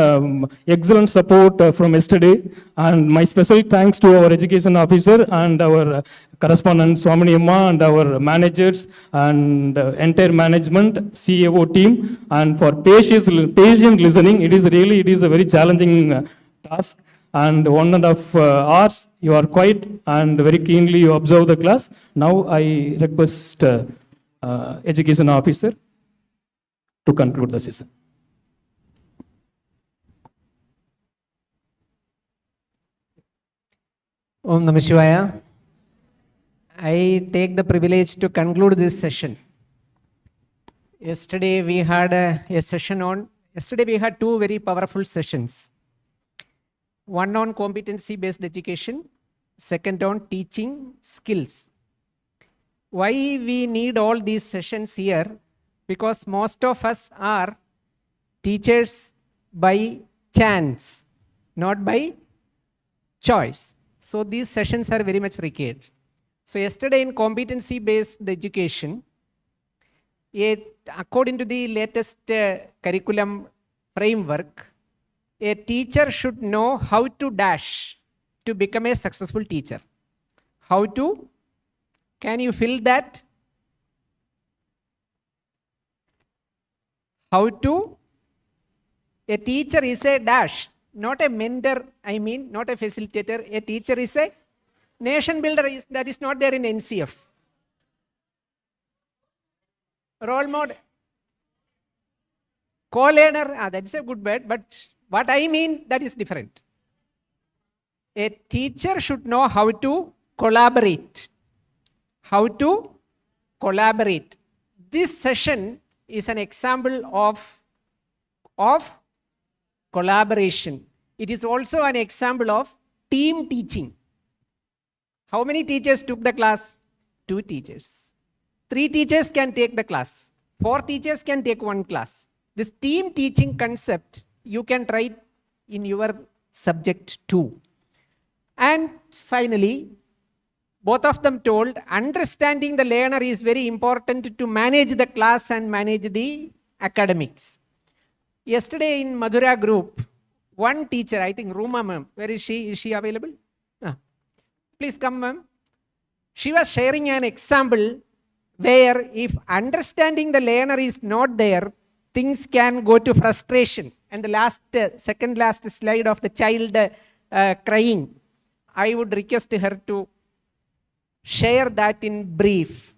excellent support from yesterday. And my special thanks to our education officer and our correspondent Swamini Amma and our managers and entire management, CAO team, and for patient listening. It is a very challenging task. And 1.5 hours you are quiet and very keenly you observe the class. Now I request education officer to conclude the session. Om Namah Shivaya. I take the privilege to conclude this session. Yesterday we had we had two very powerful sessions. One on competency-based education, second on teaching skills. Why we need all these sessions here? Because most of us are teachers by chance, not by choice. So these sessions are very much required. So yesterday in competency-based education, according to the latest curriculum framework, a teacher should know how to dash to become a successful teacher. How to? Can you fill that? How to? A teacher is a dash, not a mentor, not a facilitator. A teacher is a nation builder. That is not there in NCF. Role model. Co-learner, that is a good word, but what I mean, that is different. A teacher should know how to collaborate. How to collaborate. This session is an example of collaboration. It is also an example of team teaching. How many teachers took the class? 2 teachers. 3 teachers can take the class. 4 teachers can take 1 class. This team teaching concept you can try in your subject too. And finally, both of them told understanding the learner is very important to manage the class and manage the academics. Yesterday in Madhura group, one teacher, I think Ruma ma'am, where is she? Is she available? Please come ma'am. She was sharing an example where if understanding the learner is not there, things can go to frustration. And the second last slide of the child crying, I would request her to share that in brief.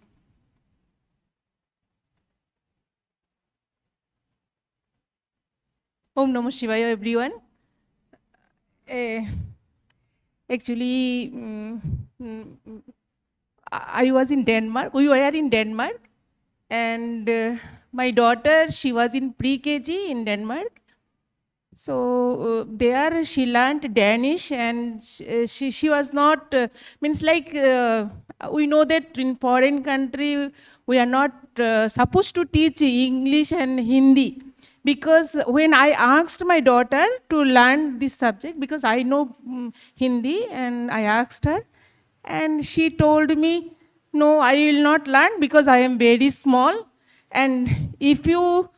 Om Namah Shivaya, everyone. Actually, I was in Denmark. We were in Denmark, and my daughter, she was in pre-KG in Denmark. So there she learned Danish, and she was not, we know that in foreign country, we are not supposed to teach English and Hindi. Because when I asked my daughter to learn this subject, because I know Hindi, and I asked her, and she told me, no, I will not learn because I am very small. And if you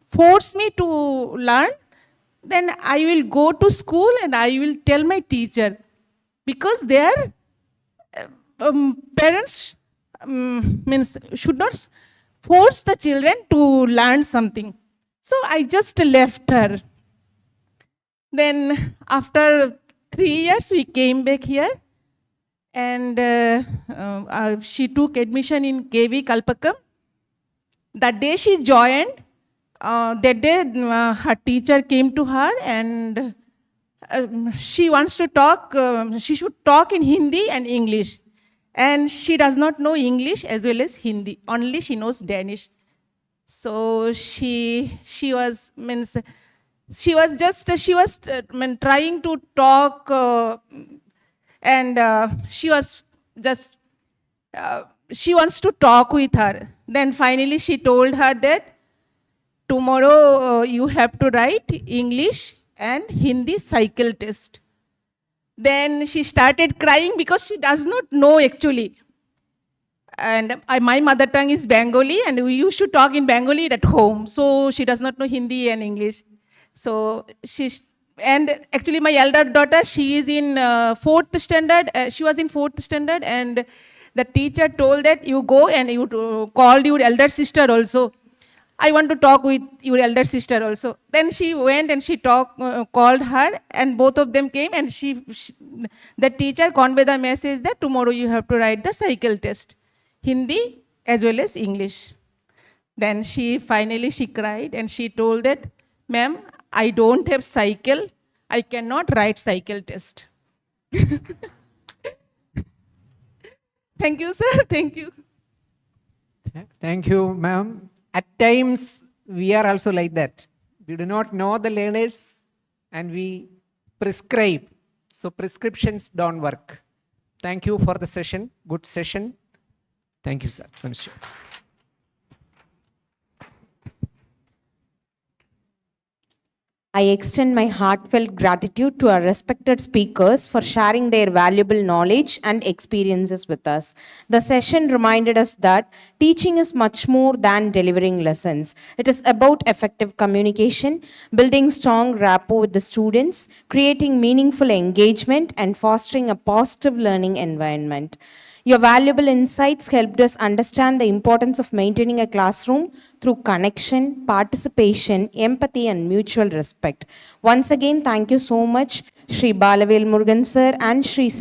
force me to learn, then I will go to school and I will tell my teacher. Because their parents should not force the children to learn something. So I just left her. Then after 3 years, we came back here, and she took admission in KV Kalpakam. That day she joined. That day her teacher came to her, and she wants to talk, she should talk in Hindi and English. And she does not know English as well as Hindi, only she knows Danish. So she was trying to talk, and she wants to talk with her. Then finally she told her that tomorrow you have to write English and Hindi cycle test. Then she started crying because she does not know actually. And my mother tongue is Bengali, and we used to talk in Bengali at home. So she does not know Hindi and English. So and actually my elder daughter, she is in fourth standard. She was in fourth standard, and the teacher told that you go and you called your elder sister also. I want to talk with your elder sister also. Then she went and she called her, and both of them came, and the teacher conveyed the message that tomorrow you have to write the cycle test, Hindi as well as English. Then she cried and she told that, ma'am, I don't have cycle. I cannot write cycle test. Thank you, sir. Thank you. Thank you, ma'am. At times, we are also like that. We do not know the learners and we prescribe. So prescriptions don't work. Thank you for the session. Good session. Thank you, sir. Namaskar. I extend my heartfelt gratitude to our respected speakers for sharing their valuable knowledge and experiences with us. The session reminded us that teaching is much more than delivering lessons. It is about effective communication, building strong rapport with the students, creating meaningful engagement, and fostering a positive learning environment. Your valuable insights helped us understand the importance of maintaining a classroom through connection, participation, empathy, and mutual respect. Once again, thank you so much, Shri Balavel Murugan sir and Shri